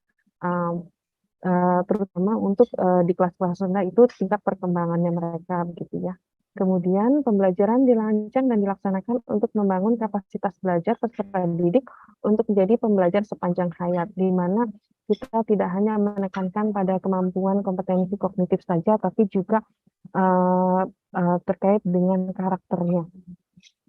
terutama untuk di kelas-kelas rendah itu tingkat perkembangannya mereka, begitu ya. Kemudian pembelajaran dirancang dan dilaksanakan untuk membangun kapasitas belajar peserta didik untuk menjadi pembelajar sepanjang hayat, di mana kita tidak hanya menekankan pada kemampuan kompetensi kognitif saja, tapi juga terkait dengan karakternya.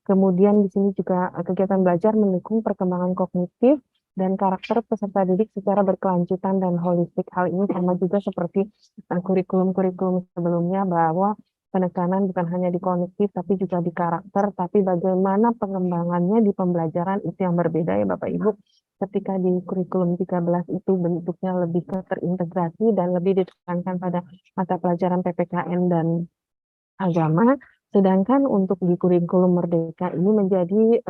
Kemudian di sini juga kegiatan belajar mendukung perkembangan kognitif dan karakter peserta didik secara berkelanjutan dan holistik. Hal ini sama juga seperti kurikulum-kurikulum sebelumnya, bahwa penekanan bukan hanya di kognitif tapi juga di karakter, tapi bagaimana pengembangannya di pembelajaran itu yang berbeda ya Bapak Ibu. Ketika di kurikulum 13 itu bentuknya lebih terintegrasi dan lebih ditekankan pada mata pelajaran PPKN dan agama, sedangkan untuk di kurikulum Merdeka ini menjadi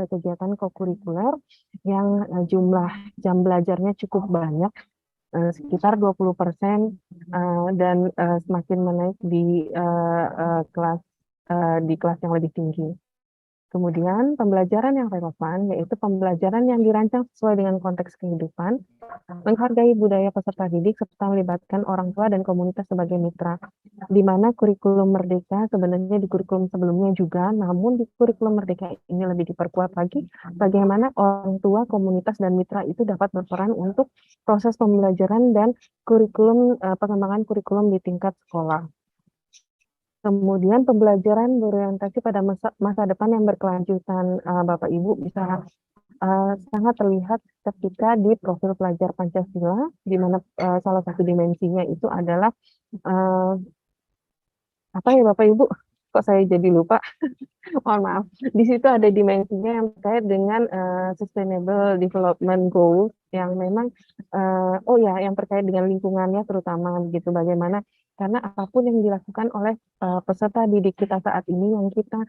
kegiatan kokurikuler yang jumlah jam belajarnya cukup banyak, sekitar 20%, dan semakin menaik di kelas yang lebih tinggi. Kemudian pembelajaran yang relevan, yaitu pembelajaran yang dirancang sesuai dengan konteks kehidupan, menghargai budaya peserta didik, serta melibatkan orang tua dan komunitas sebagai mitra. Di mana kurikulum Merdeka sebenarnya di kurikulum sebelumnya juga, namun di kurikulum Merdeka ini lebih diperkuat lagi, bagaimana orang tua, komunitas, dan mitra itu dapat berperan untuk proses pembelajaran dan pengembangan kurikulum di tingkat sekolah. Kemudian pembelajaran berorientasi pada masa depan yang berkelanjutan, Bapak Ibu bisa sangat terlihat ketika di profil pelajar Pancasila, di mana salah satu dimensinya itu adalah apa ya Bapak Ibu? Kok saya jadi lupa? Mohon maaf. Di situ ada dimensinya yang terkait dengan Sustainable Development Goals, yang memang yang terkait dengan lingkungannya terutama, begitu. Bagaimana, karena apapun yang dilakukan oleh peserta didik kita saat ini, yang kita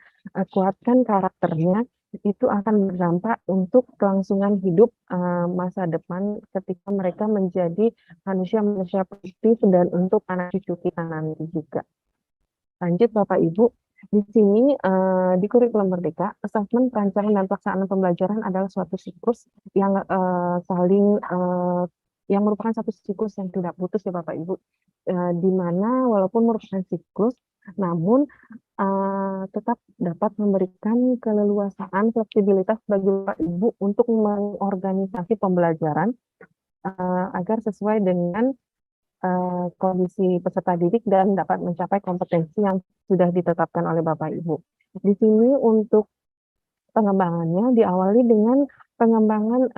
kuatkan karakternya, itu akan berdampak untuk kelangsungan hidup masa depan ketika mereka menjadi manusia-manusia produktif dan untuk anak cucu kita nanti juga. Lanjut Bapak Ibu, di sini di kurikulum Merdeka, asesmen perancangan dan pelaksanaan pembelajaran adalah suatu siklus yang yang merupakan satu siklus yang tidak putus ya Bapak Ibu, di mana walaupun merupakan siklus, namun tetap dapat memberikan keleluasaan, fleksibilitas bagi Bapak Ibu untuk mengorganisasi pembelajaran agar sesuai dengan kondisi peserta didik dan dapat mencapai kompetensi yang sudah ditetapkan oleh Bapak Ibu. Di sini untuk pengembangannya diawali dengan pengembangan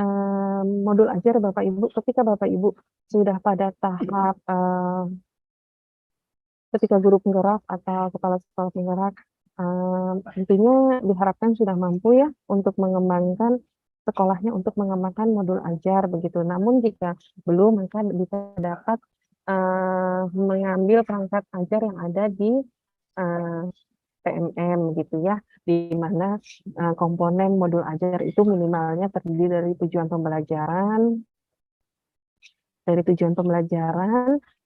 modul ajar Bapak Ibu. Ketika Bapak Ibu sudah pada tahap ketika guru penggerak atau kepala sekolah penggerak, tentunya diharapkan sudah mampu ya untuk mengembangkan sekolahnya untuk mengembangkan modul ajar, begitu. Namun jika belum, maka bisa dapat mengambil perangkat ajar yang ada di PMM gitu ya, di mana komponen modul ajar itu minimalnya terdiri dari tujuan pembelajaran,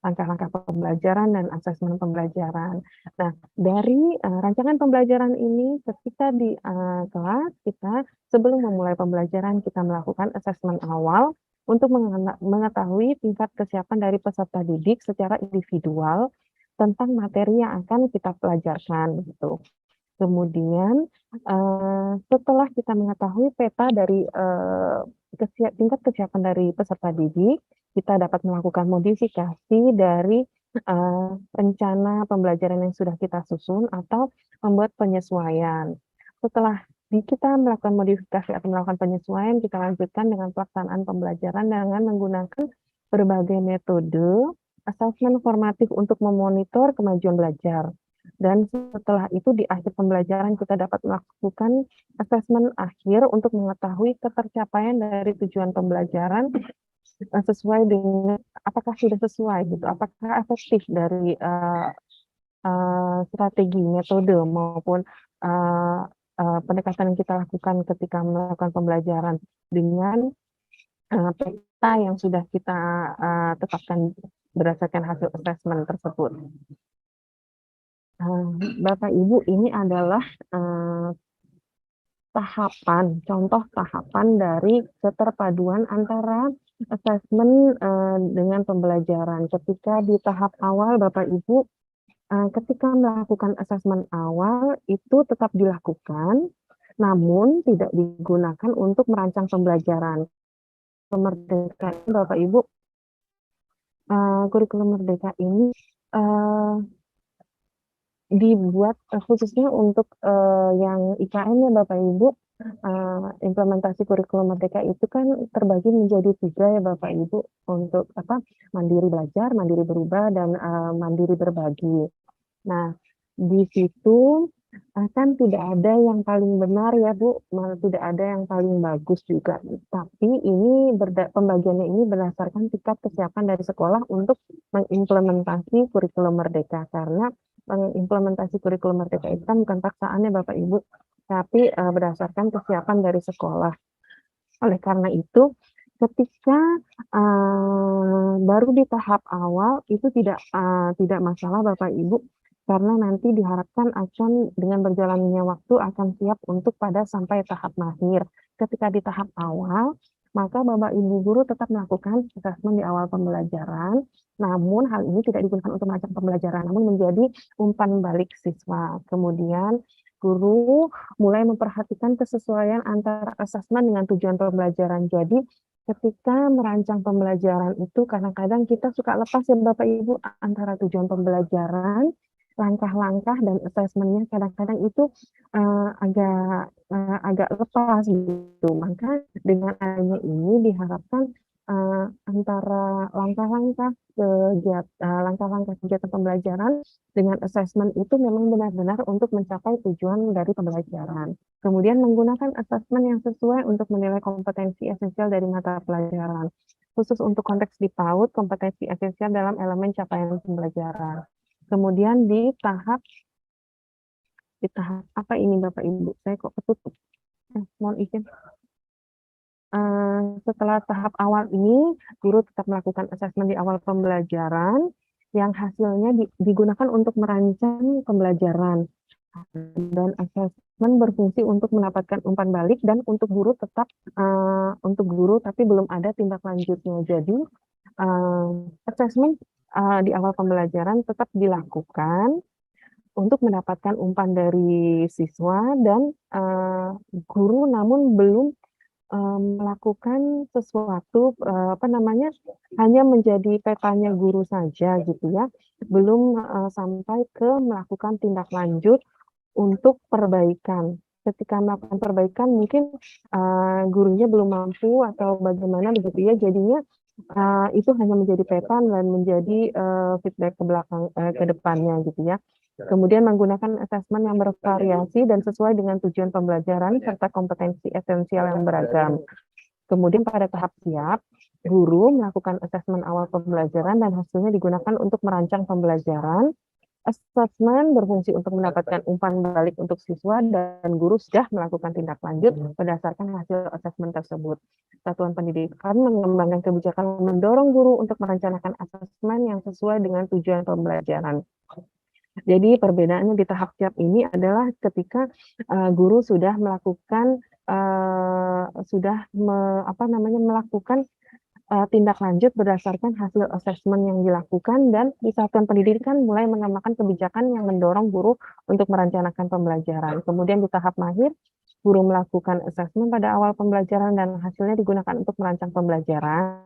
langkah-langkah pembelajaran, dan asesmen pembelajaran. Nah, dari rancangan pembelajaran ini, ketika di kelas kita, sebelum memulai pembelajaran, kita melakukan asesmen awal untuk mengetahui tingkat kesiapan dari peserta didik secara individual tentang materi yang akan kita pelajarkan gitu. Kemudian setelah kita mengetahui peta dari tingkat kesiapan dari peserta didik, kita dapat melakukan modifikasi dari rencana pembelajaran yang sudah kita susun atau membuat penyesuaian. Setelah kita melakukan modifikasi atau melakukan penyesuaian, kita lanjutkan dengan pelaksanaan pembelajaran dengan menggunakan berbagai metode asesmen formatif untuk memonitor kemajuan belajar. Dan setelah itu di akhir pembelajaran kita dapat melakukan asesmen akhir untuk mengetahui ketercapaian dari tujuan pembelajaran sesuai dengan apakah sudah sesuai gitu, apakah efektif dari strategi, metode maupun pendekatan yang kita lakukan ketika melakukan pembelajaran dengan peta yang sudah kita tetapkan berdasarkan hasil assessment tersebut. Bapak Ibu, ini adalah contoh tahapan dari keterpaduan antara assessment dengan pembelajaran. Ketika di tahap awal, Bapak Ibu, ketika melakukan assessment awal itu tetap dilakukan, namun tidak digunakan untuk merancang pembelajaran. Merdeka, Bapak Ibu, kurikulum Merdeka ini dibuat khususnya untuk yang IKN ya Bapak Ibu. Implementasi kurikulum Merdeka itu kan terbagi menjadi 3 ya Bapak Ibu, untuk mandiri belajar, mandiri berubah, dan mandiri berbagi. Nah, di situ kan tidak ada yang paling benar ya Bu, tidak ada yang paling bagus juga. Tapi ini pembagiannya ini berdasarkan tingkat kesiapan dari sekolah untuk mengimplementasi kurikulum Merdeka, karena mengimplementasi kurikulum Merdeka itu kan bukan paksaan ya Bapak Ibu, tapi berdasarkan kesiapan dari sekolah. Oleh karena itu, ketika baru di tahap awal itu tidak masalah Bapak Ibu, karena nanti diharapkan akan dengan berjalannya waktu akan siap untuk sampai tahap mahir. Ketika di tahap awal, maka Bapak Ibu guru tetap melakukan asesmen di awal pembelajaran, namun hal ini tidak digunakan untuk merancang pembelajaran, namun menjadi umpan balik siswa. Kemudian guru mulai memperhatikan kesesuaian antara asesmen dengan tujuan pembelajaran. Jadi ketika merancang pembelajaran itu kadang-kadang kita suka lepas ya Bapak Ibu antara tujuan pembelajaran, langkah-langkah, dan asesmennya kadang-kadang itu agak lepas gitu. Maka dengan adanya ini diharapkan antara langkah-langkah kegiatan pembelajaran dengan asesmen itu memang benar-benar untuk mencapai tujuan dari pembelajaran. Kemudian menggunakan asesmen yang sesuai untuk menilai kompetensi esensial dari mata pelajaran. Khusus untuk konteks di PAUD, kompetensi esensial dalam elemen capaian pembelajaran. Kemudian di tahap apa ini Bapak Ibu? Saya kok ketutup. Mohon izin. Setelah tahap awal ini, guru tetap melakukan asesmen di awal pembelajaran yang hasilnya digunakan untuk merancang pembelajaran. Dan asesmen berfungsi untuk mendapatkan umpan balik, dan untuk guru tapi belum ada tindak lanjutnya. Jadi asesmen di awal pembelajaran tetap dilakukan untuk mendapatkan umpan dari siswa dan guru, namun belum melakukan sesuatu hanya menjadi petanya guru saja gitu ya, belum sampai ke melakukan tindak lanjut untuk perbaikan. Ketika melakukan perbaikan mungkin gurunya belum mampu atau bagaimana begitu ya, jadinya itu hanya menjadi peta dan menjadi feedback ke depannya gitu ya. Kemudian menggunakan asesmen yang bervariasi dan sesuai dengan tujuan pembelajaran serta kompetensi esensial yang beragam. Kemudian pada tahap siap, guru melakukan asesmen awal pembelajaran dan hasilnya digunakan untuk merancang pembelajaran. Asesmen berfungsi untuk mendapatkan umpan balik untuk siswa, dan guru sudah melakukan tindak lanjut berdasarkan hasil asesmen tersebut. Satuan pendidikan mengembangkan kebijakan mendorong guru untuk merencanakan asesmen yang sesuai dengan tujuan pembelajaran. Jadi perbedaannya di tahap siap ini adalah ketika guru sudah melakukan melakukan tindak lanjut berdasarkan hasil asesmen yang dilakukan, dan di satuan pendidikan mulai mengembangkan kebijakan yang mendorong guru untuk merencanakan pembelajaran. Kemudian di tahap mahir, guru melakukan asesmen pada awal pembelajaran dan hasilnya digunakan untuk merancang pembelajaran,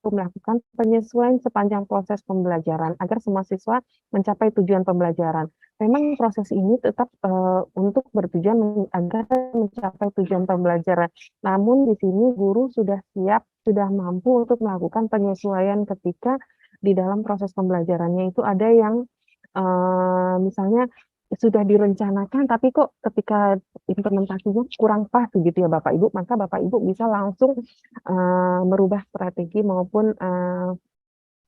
melakukan penyesuaian sepanjang proses pembelajaran agar semua siswa mencapai tujuan pembelajaran. Memang proses ini tetap untuk bertujuan agar mencapai tujuan pembelajaran. Namun di sini guru sudah siap, sudah mampu untuk melakukan penyesuaian ketika di dalam proses pembelajarannya itu ada yang misalnya sudah direncanakan tapi kok ketika implementasinya kurang pas gitu ya Bapak Ibu, maka Bapak Ibu bisa langsung merubah strategi maupun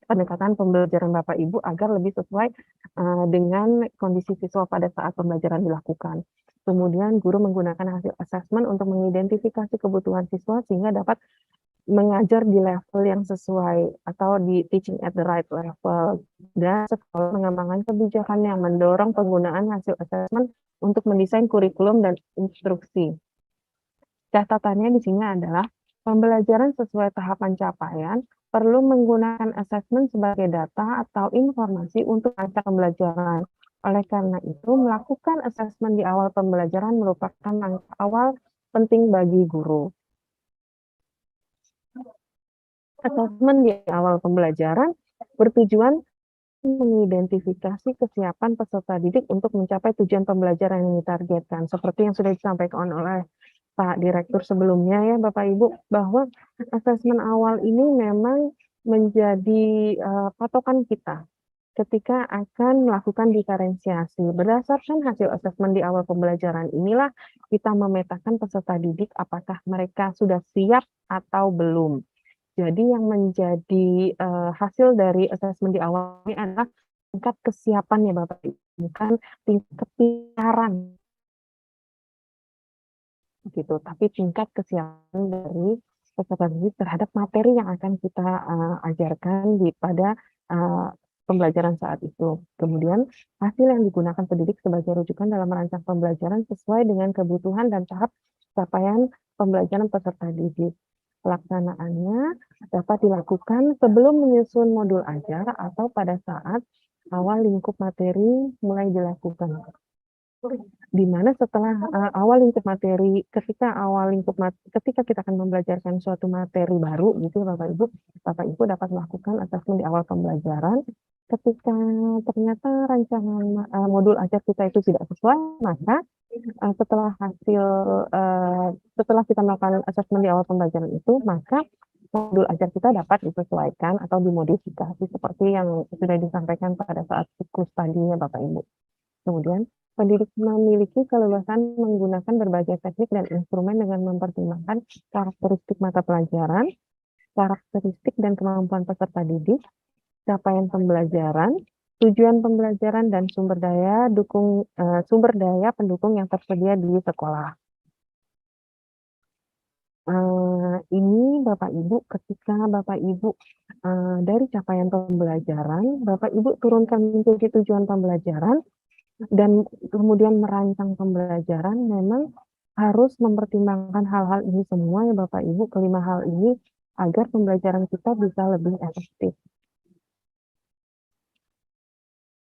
pendekatan pembelajaran Bapak Ibu agar lebih sesuai dengan kondisi siswa pada saat pembelajaran dilakukan. Kemudian guru menggunakan hasil assessment untuk mengidentifikasi kebutuhan siswa sehingga dapat mengajar di level yang sesuai atau di teaching at the right level, dan sekolah mengembangkan kebijakan yang mendorong penggunaan hasil assessment untuk mendesain kurikulum dan instruksi. Catatannya di sini adalah pembelajaran sesuai tahapan capaian perlu menggunakan assessment sebagai data atau informasi untuk merancang pembelajaran. Oleh karena itu, melakukan assessment di awal pembelajaran merupakan langkah awal penting bagi guru. Asesmen di awal pembelajaran bertujuan mengidentifikasi kesiapan peserta didik untuk mencapai tujuan pembelajaran yang ditargetkan. Seperti yang sudah disampaikan oleh Pak Direktur sebelumnya ya Bapak Ibu, bahwa asesmen awal ini memang menjadi patokan kita ketika akan melakukan diferensiasi. Berdasarkan hasil asesmen di awal pembelajaran inilah kita memetakan peserta didik apakah mereka sudah siap atau belum. Jadi yang menjadi hasil dari asesmen di awal ini adalah tingkat kesiapan ya Bapak Ibu, bukan tingkat kepintaran gitu, tapi tingkat kesiapan dari peserta didik terhadap materi yang akan kita ajarkan pada pembelajaran saat itu. Kemudian hasil yang digunakan pendidik sebagai rujukan dalam merancang pembelajaran sesuai dengan kebutuhan dan tahap capaian pembelajaran peserta didik. Pelaksanaannya dapat dilakukan sebelum menyusun modul ajar atau pada saat awal lingkup materi mulai dilakukan. Di mana setelah awal lingkup materi, ketika kita akan membelajarkan suatu materi baru gitu Bapak Ibu dapat melakukan asesmen di awal pembelajaran. Ketika ternyata rancangan modul ajar kita itu tidak sesuai, maka setelah kita melakukan asesmen di awal pembelajaran itu, maka modul ajar kita dapat disesuaikan atau dimodifikasi seperti yang sudah disampaikan pada saat siklus tadinya Bapak Ibu. Kemudian pendidik memiliki keleluasan menggunakan berbagai teknik dan instrumen dengan mempertimbangkan karakteristik mata pelajaran, karakteristik dan kemampuan peserta didik, capaian pembelajaran, tujuan pembelajaran, dan sumber daya pendukung yang tersedia di sekolah. Ini Bapak Ibu, ketika Bapak Ibu dari capaian pembelajaran, Bapak Ibu turunkan menjadi tujuan pembelajaran, dan kemudian merancang pembelajaran, memang harus mempertimbangkan hal-hal ini semua ya Bapak Ibu, kelima hal ini agar pembelajaran kita bisa lebih efektif.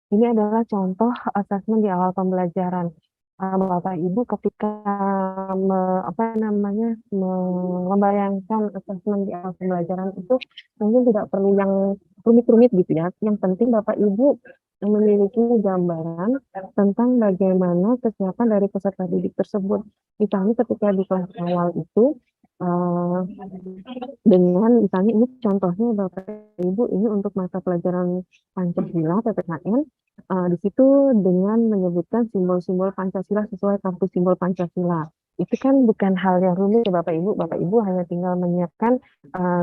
Ini adalah contoh asesmen di awal pembelajaran. Bapak Ibu ketika membayangkan asesmen di awal pembelajaran itu mungkin tidak perlu yang rumit-rumit gitu ya. Yang penting Bapak Ibu memiliki gambaran tentang bagaimana kesiapan dari peserta didik tersebut. Misalnya ketika di kelas awal itu dengan misalnya ini contohnya Bapak Ibu, ini untuk mata pelajaran Pancasila PPKN, di situ dengan menyebutkan simbol-simbol Pancasila sesuai kartu simbol Pancasila. Itu kan bukan hal yang rumit ya Bapak Ibu hanya tinggal menyiapkan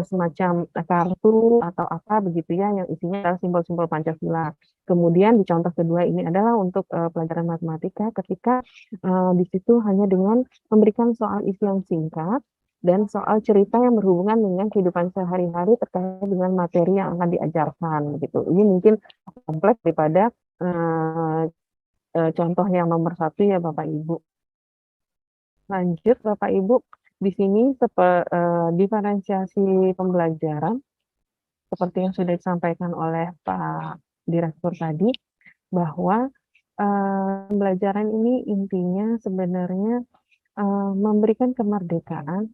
semacam kartu atau apa begitu ya yang isinya adalah simbol-simbol Pancasila. Kemudian di contoh kedua ini adalah untuk pelajaran matematika, ketika di situ hanya dengan memberikan soal isi yang singkat dan soal cerita yang berhubungan dengan kehidupan sehari-hari terkait dengan materi yang akan diajarkan gitu. Ini mungkin kompleks daripada contoh yang nomor 1 ya Bapak Ibu. Lanjut Bapak Ibu, di sini diferensiasi pembelajaran seperti yang sudah disampaikan oleh Pak Direktur tadi, bahwa pembelajaran ini intinya sebenarnya memberikan kemerdekaan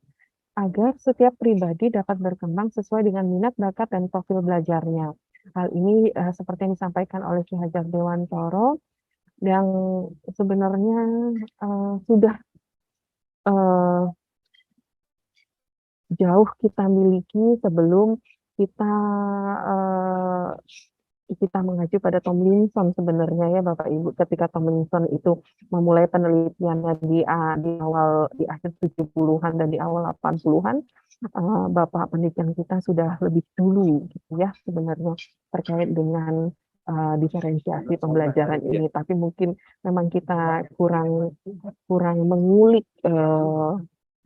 agar setiap pribadi dapat berkembang sesuai dengan minat, bakat, dan profil belajarnya. Hal ini seperti yang disampaikan oleh Ki Hajar Dewantoro yang sebenarnya sudah uh, jauh kita miliki sebelum kita uh, kita mengacu pada Tomlinson sebenarnya ya Bapak Ibu, ketika Tomlinson itu memulai penelitiannya di awal di akhir 70-an dan di awal 80-an, Bapak penelitian kita sudah lebih dulu gitu ya sebenarnya terkait dengan diferensiasi pembelajaran ini, tapi mungkin memang kita kurang kurang mengulik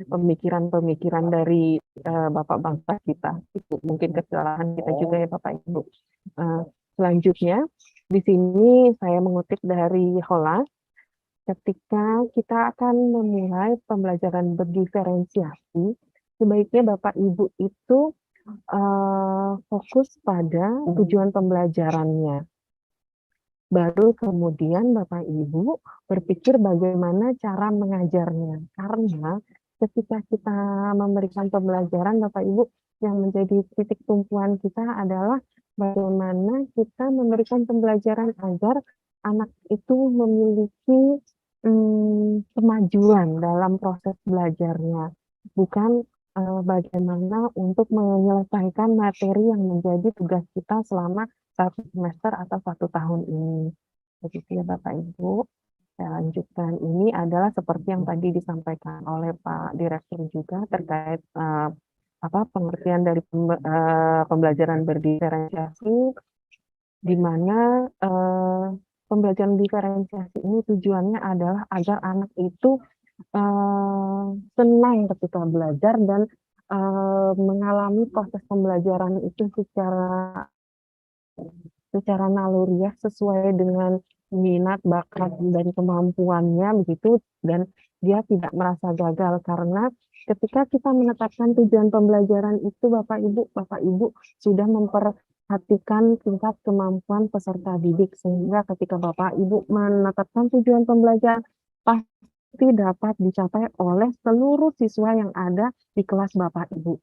pemikiran-pemikiran dari Bapak bangsa kita. Itu mungkin kesalahan kita juga ya Bapak Ibu. Selanjutnya, di sini saya mengutip dari Hollas, ketika kita akan memulai pembelajaran berdiferensiasi, sebaiknya Bapak Ibu itu fokus pada tujuan pembelajarannya. Baru kemudian Bapak Ibu berpikir bagaimana cara mengajarnya. Karena ketika kita memberikan pembelajaran Bapak Ibu, yang menjadi titik tumpuan kita adalah bagaimana kita memberikan pembelajaran agar anak itu memiliki kemajuan dalam proses belajarnya. Bukan bagaimana untuk menyelesaikan materi yang menjadi tugas kita selama 1 semester atau 1 tahun ini. Begitu ya Bapak Ibu. Saya lanjutkan. Ini adalah seperti yang tadi disampaikan oleh Pak Direktur juga terkait pengertian dari pembelajaran berdiferensiasi, di mana pembelajaran diferensiasi ini tujuannya adalah agar anak itu senang ketika belajar dan mengalami proses pembelajaran itu secara naluriah sesuai dengan minat, bakat, dan kemampuannya begitu, dan dia tidak merasa gagal karena ketika kita menetapkan tujuan pembelajaran itu Bapak Ibu sudah memperhatikan tingkat kemampuan peserta didik, sehingga ketika Bapak Ibu menetapkan tujuan pembelajaran pasti dapat dicapai oleh seluruh siswa yang ada di kelas Bapak Ibu.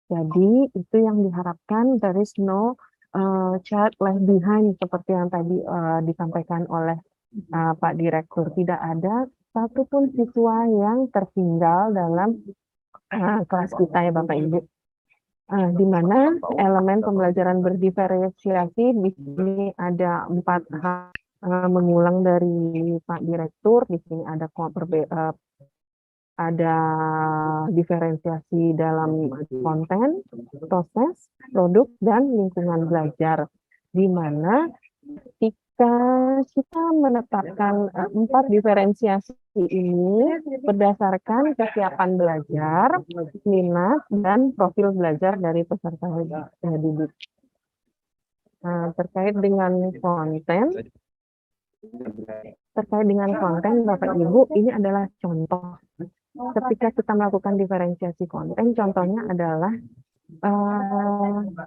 Jadi itu yang diharapkan, there is no child left behind seperti yang tadi disampaikan oleh Pak Direktur. Tidak ada satupun siswa yang tertinggal dalam kelas kita ya Bapak Ibu. Di mana elemen pembelajaran berdiferensiasi di sini ada 4 hal mengulang dari Pak Direktur. Di sini ada diferensiasi dalam konten, proses, produk, dan lingkungan belajar, di mana ketika kita menetapkan 4 diferensiasi ini berdasarkan kesiapan belajar, minat, dan profil belajar dari peserta didik. Terkait dengan konten, Bapak Ibu, ini adalah contoh. Ketika kita melakukan diferensiasi konten, contohnya adalah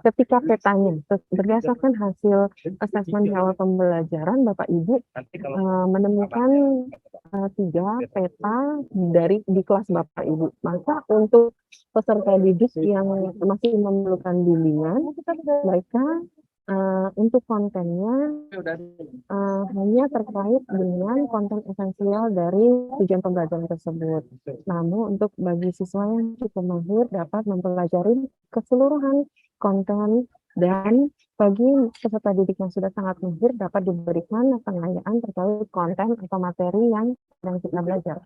ketika petanya, berdasarkan hasil asesmen di awal pembelajaran, Bapak Ibu menemukan 3 peta di kelas Bapak Ibu. Maka untuk peserta didik yang masih memerlukan bimbingan, mereka untuk kontennya hanya terkait dengan konten esensial dari tujuan pembelajaran tersebut. Namun untuk bagi siswa yang cukup mahir dapat mempelajari keseluruhan konten, dan bagi peserta didik yang sudah sangat mahir dapat diberikan pengayaan terkait konten atau materi yang sedang kita belajar.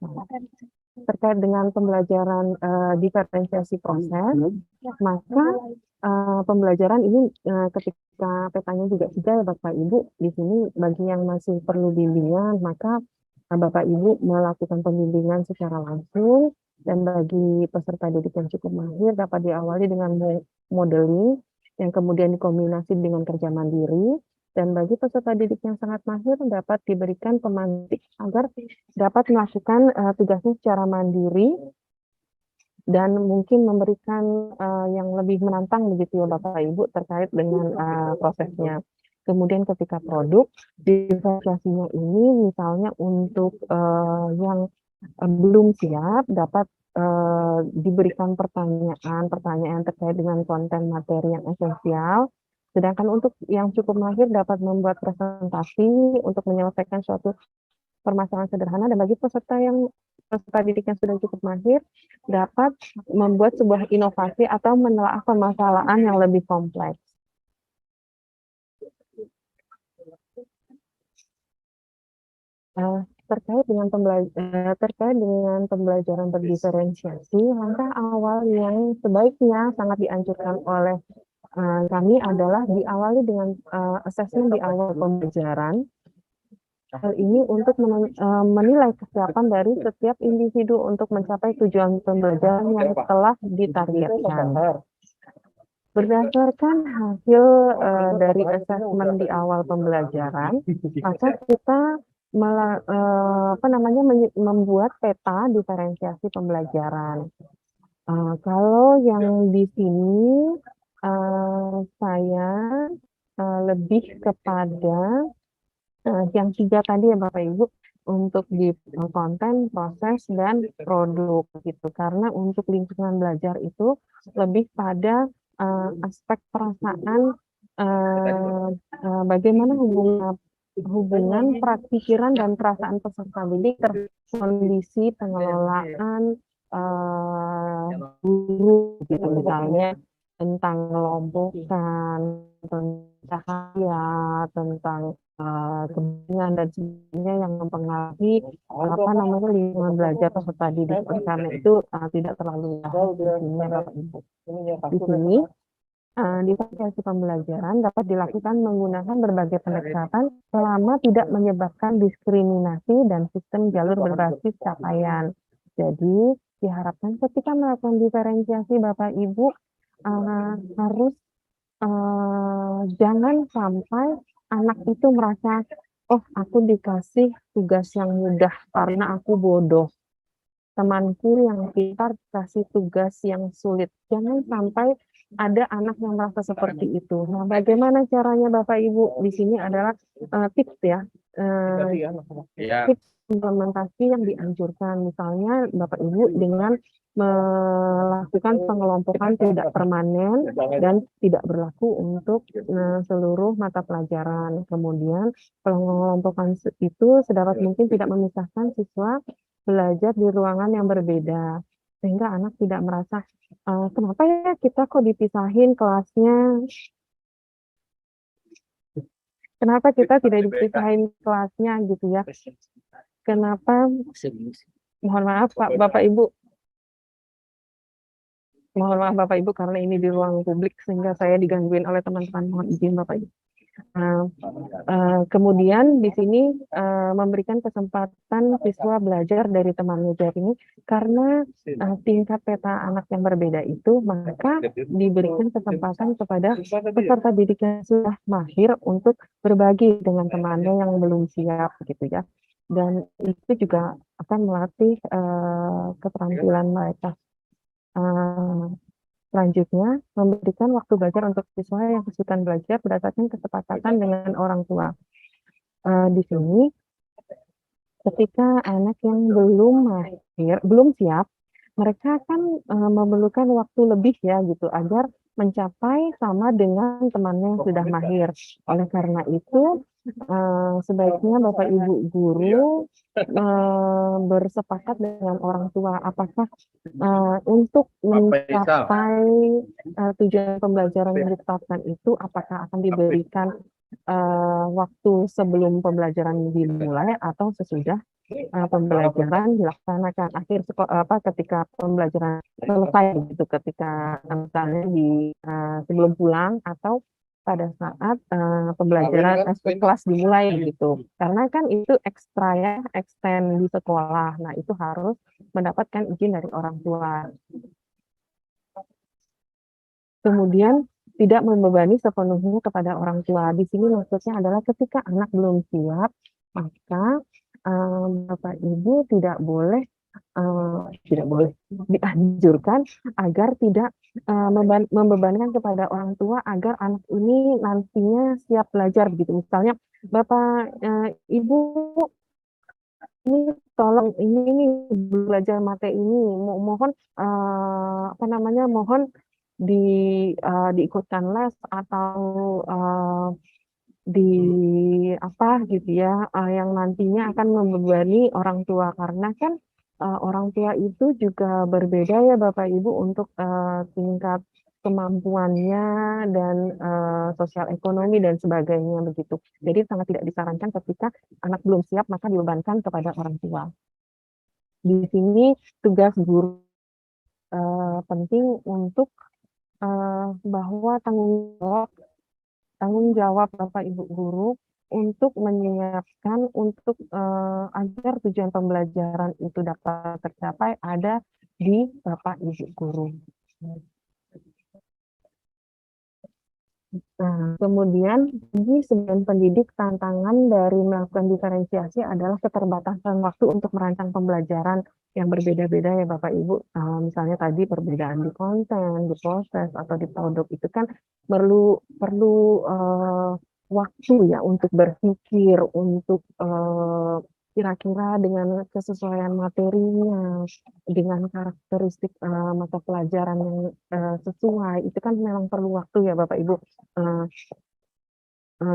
Terkait dengan pembelajaran diferensiasi proses, maka pembelajaran ini ketika petanya juga sudah ya Bapak Ibu, di sini bagi yang masih perlu bimbingan, maka Bapak Ibu melakukan pembimbingan secara langsung, dan bagi peserta didik yang cukup mahir dapat diawali dengan modeling yang kemudian dikombinasi dengan kerja mandiri, dan bagi peserta didik yang sangat mahir dapat diberikan pemantik agar dapat melakukan tugasnya secara mandiri dan mungkin memberikan yang lebih menantang begitu ya Bapak Ibu terkait dengan prosesnya. Kemudian ketika produk, diferensiasinya ini misalnya untuk yang belum siap dapat diberikan pertanyaan terkait dengan konten materi yang esensial. Sedangkan untuk yang cukup mahir dapat membuat presentasi untuk menyelesaikan suatu permasalahan sederhana, dan bagi peserta didik yang sudah cukup mahir dapat membuat sebuah inovasi atau menelaah permasalahan yang lebih kompleks. Terkait dengan pembelajaran berdiferensiasi, langkah awal yang sebaiknya sangat dianjurkan oleh kami adalah diawali dengan asesmen di awal pembelajaran. Hal ini untuk menilai kesiapan dari setiap individu untuk mencapai tujuan pembelajaran yang telah ditargetkan. Berdasarkan hasil dari asesmen di awal pembelajaran, maka kita membuat peta diferensiasi pembelajaran. Kalau yang di sini saya lebih kepada yang 3 tadi ya Bapak Ibu, untuk di konten, proses, dan produk gitu. Karena untuk lingkungan belajar itu lebih pada aspek perasaan, bagaimana hubungan pikiran dan perasaan peserta didik terhadap kondisi pengelolaan guru gitu, misalnya tentang kelompokan, tentang cahaya, tentang kebimbingan dan sebagainya yang mempengaruhi lingkungan belajar peserta didik. Karena itu tidak terlalu di sini Bapak Ibu. Di sini diferensiasi pembelajaran dapat dilakukan menggunakan berbagai pendekatan selama tidak menyebabkan diskriminasi dan sistem jalur berbasis capaian. Jadi diharapkan ketika melakukan diferensiasi Bapak Ibu harus jangan sampai anak itu merasa, oh aku dikasih tugas yang mudah karena aku bodoh. Temanku yang pintar kasih tugas yang sulit. Jangan sampai ada anak yang merasa seperti itu. Nah, bagaimana caranya Bapak Ibu? Di sini adalah tips ya. Tips implementasi yang dianjurkan. Misalnya Bapak Ibu dengan melakukan pengelompokan tidak permanen dan tidak berlaku untuk seluruh mata pelajaran. Kemudian pengelompokan itu sedapat mungkin tidak memisahkan siswa belajar di ruangan yang berbeda, sehingga anak tidak merasa kenapa ya kita kok dipisahin kelasnya, kenapa kita tidak dipisahin kelasnya gitu ya, kenapa, mohon maaf Pak Bapak Ibu, karena ini di ruang publik sehingga saya digangguin oleh teman-teman, mohon izin Bapak Ibu. Kemudian di sini memberikan kesempatan siswa belajar dari teman belajar ini, karena tingkat peta anak yang berbeda itu, maka diberikan kesempatan kepada peserta didik yang sudah mahir untuk berbagi dengan temannya yang belum siap gitu ya, dan itu juga akan melatih keterampilan mereka. Selanjutnya, memberikan waktu belajar untuk siswa yang kesulitan belajar berdasarkan kesepakatan dengan orang tua. Di sini, ketika anak yang belum siap, mereka kan memerlukan waktu lebih ya gitu agar mencapai sama dengan temannya yang sudah mahir. Oleh karena itu, sebaiknya Bapak Ibu guru bersepakat dengan orang tua apakah untuk mencapai tujuan pembelajaran yang ditetapkan itu apakah akan diberikan waktu sebelum pembelajaran dimulai atau sesudah pembelajaran dilaksanakan ketika pembelajaran selesai gitu, ketika misalnya sebelum pulang atau pada saat pembelajaran kelas dimulai gitu, karena kan itu ekstra ya, extend di sekolah. Nah itu harus mendapatkan izin dari orang tua. Kemudian tidak membebani sepenuhnya kepada orang tua. Di sini maksudnya adalah ketika anak belum siap, maka Bapak Ibu tidak boleh tidak boleh, dianjurkan agar tidak membebankan kepada orang tua agar anak ini nantinya siap belajar begitu. Misalnya, Bapak, Ibu ini tolong ini nih belajar materi ini, mohon, apa namanya, mohon diikutkan les atau, di apa gitu ya, yang nantinya akan membebani orang tua. Karena kan, orang tua itu juga berbeda ya Bapak Ibu untuk, tingkat kemampuannya dan, sosial ekonomi dan sebagainya begitu. Jadi sangat tidak disarankan ketika anak belum siap maka dibebankan kepada orang tua. Di sini tugas guru, penting untuk, bahwa tanggung jawab Bapak Ibu guru untuk menyiapkan untuk, agar tujuan pembelajaran itu dapat tercapai ada di Bapak Ibu guru. Nah, kemudian bagi sebagian pendidik tantangan dari melakukan diferensiasi adalah keterbatasan waktu untuk merancang pembelajaran yang berbeda-beda ya Bapak Ibu. Misalnya tadi perbedaan di konten, di proses atau di produk itu kan perlu perlu waktu ya untuk berpikir, untuk kira-kira dengan kesesuaian materinya, dengan karakteristik mata pelajaran yang sesuai, itu kan memang perlu waktu ya Bapak Ibu.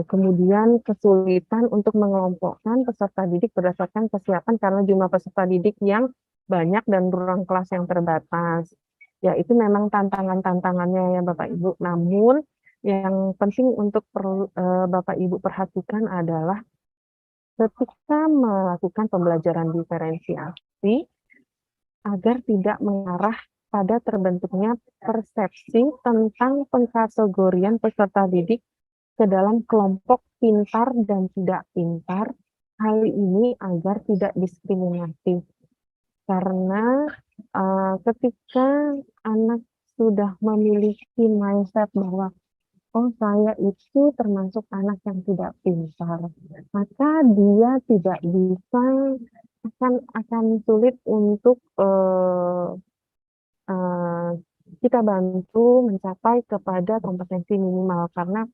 Kemudian kesulitan untuk mengelompokkan peserta didik berdasarkan kesiapan karena jumlah peserta didik yang banyak dan ruang kelas yang terbatas. Ya, itu memang tantangan-tantangannya ya Bapak Ibu. Namun yang penting untuk perlu Bapak Ibu perhatikan adalah ketika melakukan pembelajaran diferensiasi agar tidak mengarah pada terbentuknya persepsi tentang pengkategorian peserta didik ke dalam kelompok pintar dan tidak pintar. Hal ini agar tidak diskriminatif. Karena ketika anak sudah memiliki mindset bahwa oh saya itu termasuk anak yang tidak pintar, maka dia tidak bisa akan sulit untuk kita bantu mencapai kepada kompetensi minimal karena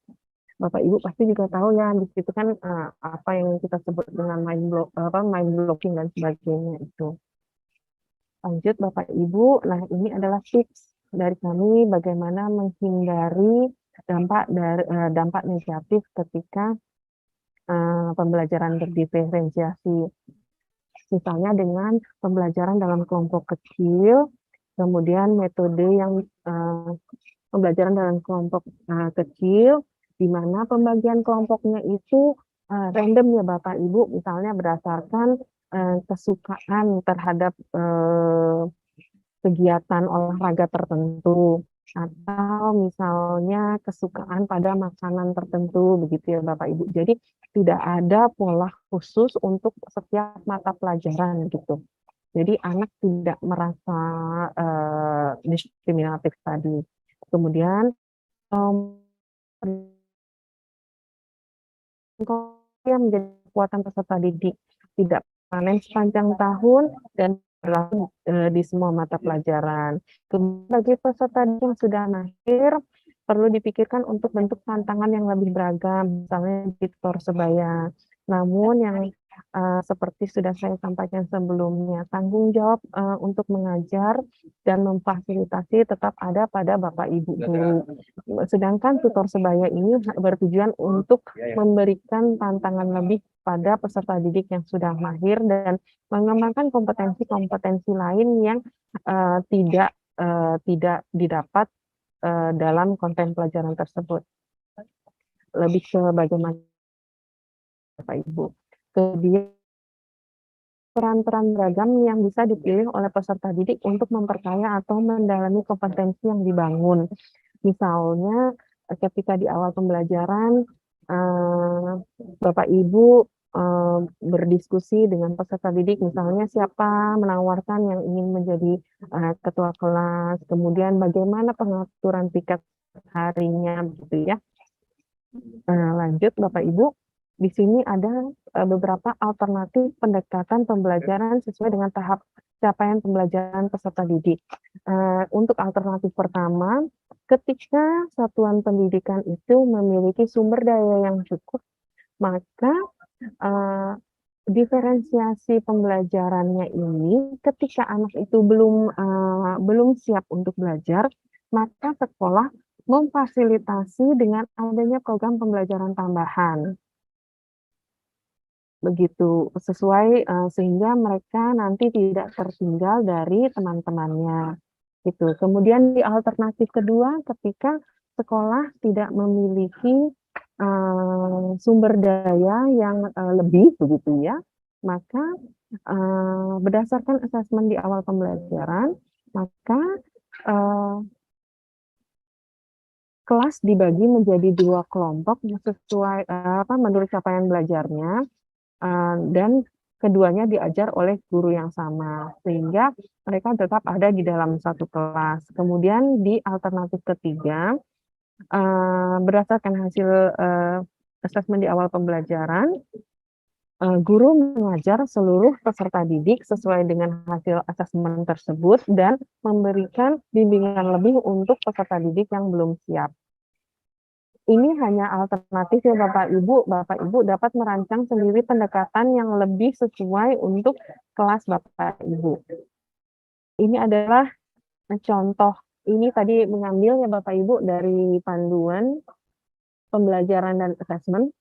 Bapak Ibu pasti juga tahu ya di situ kan apa yang kita sebut dengan mind blocking dan sebagainya itu. Lanjut Bapak Ibu, nah ini adalah tips dari kami bagaimana menghindari dampak negatif ketika pembelajaran berdiferensiasi. Misalnya dengan pembelajaran dalam kelompok kecil, kemudian metode yang pembelajaran dalam kelompok kecil, di mana pembagian kelompoknya itu random ya Bapak Ibu, misalnya berdasarkan kesukaan terhadap kegiatan olahraga tertentu atau misalnya kesukaan pada makanan tertentu begitu ya Bapak Ibu. Jadi tidak ada pola khusus untuk setiap mata pelajaran gitu. Jadi anak tidak merasa diskriminatif tadi. Kemudian yang menjadi kekuatan peserta didik tidak panen sepanjang tahun dan berlaku di semua mata pelajaran. Kemudian bagi peserta didik yang sudah mahir, perlu dipikirkan untuk bentuk tantangan yang lebih beragam, misalnya tutor sebaya. Namun yang seperti sudah saya sampaikan sebelumnya, tanggung jawab untuk mengajar dan memfasilitasi tetap ada pada Bapak Ibu guru. Sedangkan tutor sebaya ini bertujuan untuk memberikan tantangan lebih pada peserta didik yang sudah mahir dan mengembangkan kompetensi-kompetensi lain yang tidak didapat dalam konten pelajaran tersebut. Lebih ke bagaimana Bapak Ibu. Kemudian peran-peran beragam yang bisa dipilih oleh peserta didik untuk memperkaya atau mendalami kompetensi yang dibangun. Misalnya ketika di awal pembelajaran Bapak Ibu berdiskusi dengan peserta didik, misalnya siapa menawarkan yang ingin menjadi ketua kelas, kemudian bagaimana pengaturan piket harinya, gitu ya. Lanjut Bapak Ibu, di sini ada beberapa alternatif pendekatan pembelajaran sesuai dengan tahap capaian pembelajaran peserta didik. Untuk alternatif pertama, ketika satuan pendidikan itu memiliki sumber daya yang cukup, maka eh, diferensiasi pembelajarannya ini ketika anak itu belum siap untuk belajar, maka sekolah memfasilitasi dengan adanya program pembelajaran tambahan. Begitu, sesuai sehingga mereka nanti tidak tertinggal dari teman-temannya. Gitu. Kemudian di alternatif kedua, ketika sekolah tidak memiliki sumber daya yang lebih, begitu ya, maka berdasarkan asesmen di awal pembelajaran, maka kelas dibagi menjadi 2 kelompok sesuai menurut capaian belajarnya, dan keduanya diajar oleh guru yang sama, sehingga mereka tetap ada di dalam satu kelas. Kemudian di alternatif ketiga, berdasarkan hasil asesmen di awal pembelajaran, guru mengajar seluruh peserta didik sesuai dengan hasil asesmen tersebut dan memberikan bimbingan lebih untuk peserta didik yang belum siap. Ini hanya alternatif ya Bapak Ibu. Bapak Ibu dapat merancang sendiri pendekatan yang lebih sesuai untuk kelas Bapak Ibu. Ini adalah contoh, ini tadi mengambil ya Bapak Ibu dari panduan pembelajaran dan asesmen.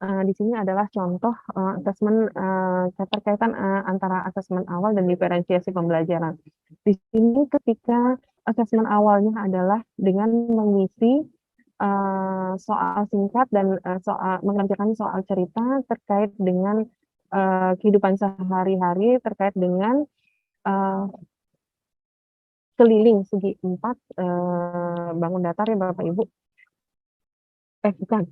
Di sini adalah contoh asesmen keterkaitan antara asesmen awal dan diferensiasi pembelajaran. Di sini ketika asesmen awalnya adalah dengan mengisi soal singkat dan mengerjakan soal cerita terkait dengan kehidupan sehari-hari, terkait dengan keliling segi 4 bangun datar ya Bapak Ibu. Bukan,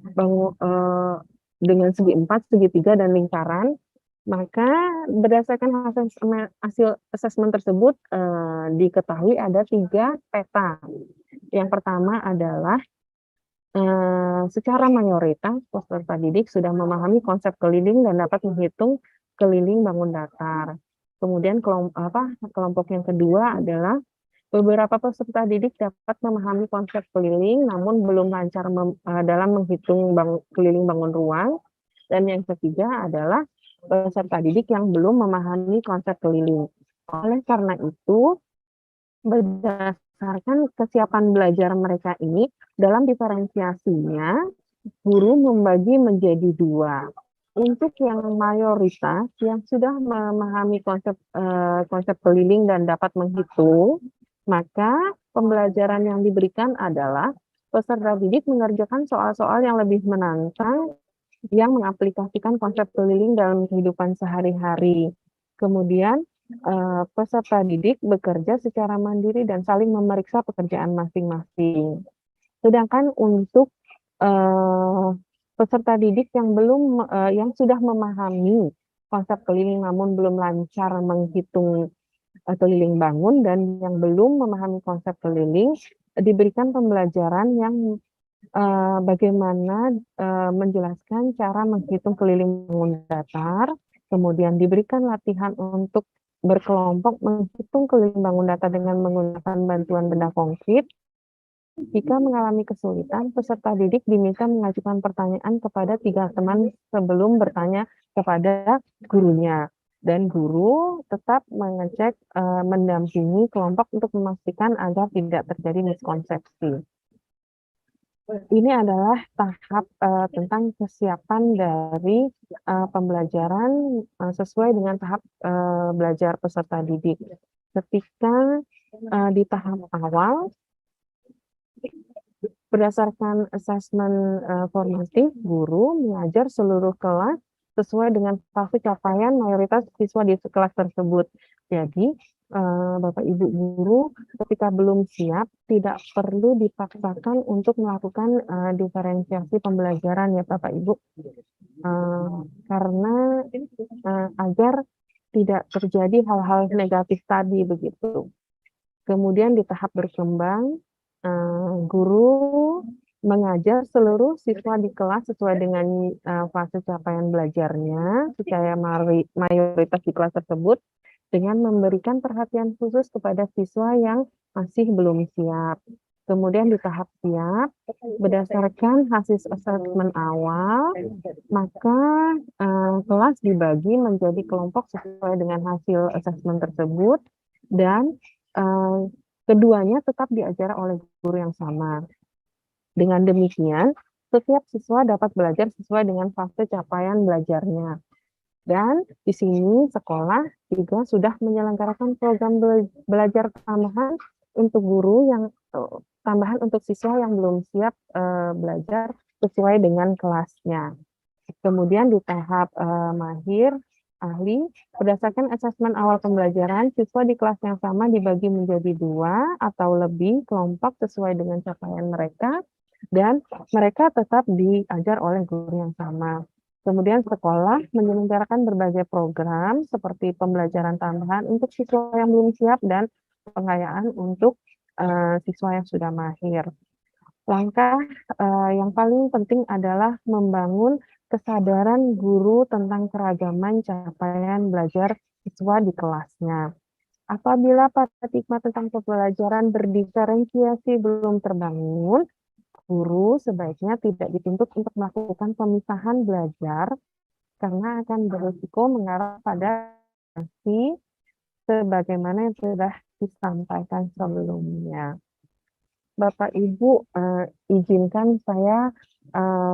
dengan segi 4, segi 3, dan lingkaran. Maka berdasarkan hasil asesmen tersebut diketahui ada 3 peta. Yang pertama adalah secara mayoritas peserta didik sudah memahami konsep keliling dan dapat menghitung keliling bangun datar. Kemudian kelompok yang kedua adalah beberapa peserta didik dapat memahami konsep keliling namun belum lancar dalam menghitung keliling bangun ruang. Dan yang ketiga adalah peserta didik yang belum memahami konsep keliling. Oleh karena itu, berdasarkan kesiapan belajar mereka ini, dalam diferensiasinya, guru membagi menjadi 2. Untuk yang mayoritas yang sudah memahami konsep keliling dan dapat menghitung, maka pembelajaran yang diberikan adalah peserta didik mengerjakan soal-soal yang lebih menantang yang mengaplikasikan konsep keliling dalam kehidupan sehari-hari. Kemudian peserta didik bekerja secara mandiri dan saling memeriksa pekerjaan masing-masing. Sedangkan untuk peserta didik yang yang sudah memahami konsep keliling namun belum lancar menghitung keliling bangun dan yang belum memahami konsep keliling, diberikan pembelajaran yang bagaimana menjelaskan cara menghitung keliling bangun datar, kemudian diberikan latihan untuk berkelompok menghitung keliling bangun datar dengan menggunakan bantuan benda konkret. Jika mengalami kesulitan, peserta didik diminta mengajukan pertanyaan kepada 3 teman sebelum bertanya kepada gurunya. Dan guru tetap mengecek, mendampingi kelompok untuk memastikan agar tidak terjadi miskonsepsi. Ini adalah tahap tentang kesiapan dari pembelajaran sesuai dengan tahap belajar peserta didik. Ketika di tahap awal, berdasarkan asesmen formatif, guru mengajar seluruh kelas sesuai dengan fase capaian mayoritas siswa di kelas tersebut. Jadi, Bapak Ibu guru ketika belum siap tidak perlu dipaksakan untuk melakukan diferensiasi pembelajaran ya Bapak Ibu, karena agar tidak terjadi hal-hal negatif tadi begitu. Kemudian di tahap berkembang, guru mengajar seluruh siswa di kelas sesuai dengan fase capaian belajarnya secara mayoritas di kelas tersebut. dengan memberikan perhatian khusus kepada siswa yang masih belum siap. Kemudian di tahap siap, berdasarkan hasil asesmen awal, maka kelas dibagi menjadi kelompok sesuai dengan hasil asesmen tersebut dan keduanya tetap diajar oleh guru yang sama. Dengan demikian, setiap siswa dapat belajar sesuai dengan fase capaian belajarnya. Dan di sini sekolah juga sudah menyelenggarakan program belajar tambahan untuk guru yang tambahan untuk siswa yang belum siap belajar sesuai dengan kelasnya. Kemudian di tahap mahir, ahli, berdasarkan asesmen awal pembelajaran, siswa di kelas yang sama dibagi menjadi 2 atau lebih kelompok sesuai dengan capaian mereka, dan mereka tetap diajar oleh guru yang sama. Kemudian sekolah menyelenggarakan berbagai program seperti pembelajaran tambahan untuk siswa yang belum siap dan pengayaan untuk siswa yang sudah mahir. Langkah yang paling penting adalah membangun kesadaran guru tentang keragaman capaian belajar siswa di kelasnya. Apabila paradigma tentang pembelajaran berdiferensiasi belum terbangun, guru sebaiknya tidak dituntut untuk melakukan pemisahan belajar karena akan berisiko mengarah pada sebagaimana yang sudah disampaikan sebelumnya. Bapak Ibu, izinkan saya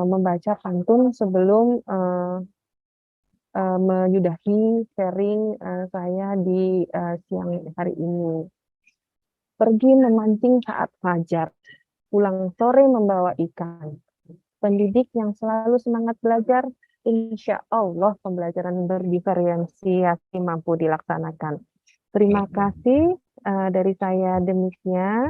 membaca pantun sebelum menyudahi sharing saya di siang hari ini. Pergi memancing saat fajar, pulang sore membawa ikan. Pendidik yang selalu semangat belajar, insya Allah pembelajaran berdiferensiasi mampu dilaksanakan. Terima kasih dari saya demikian.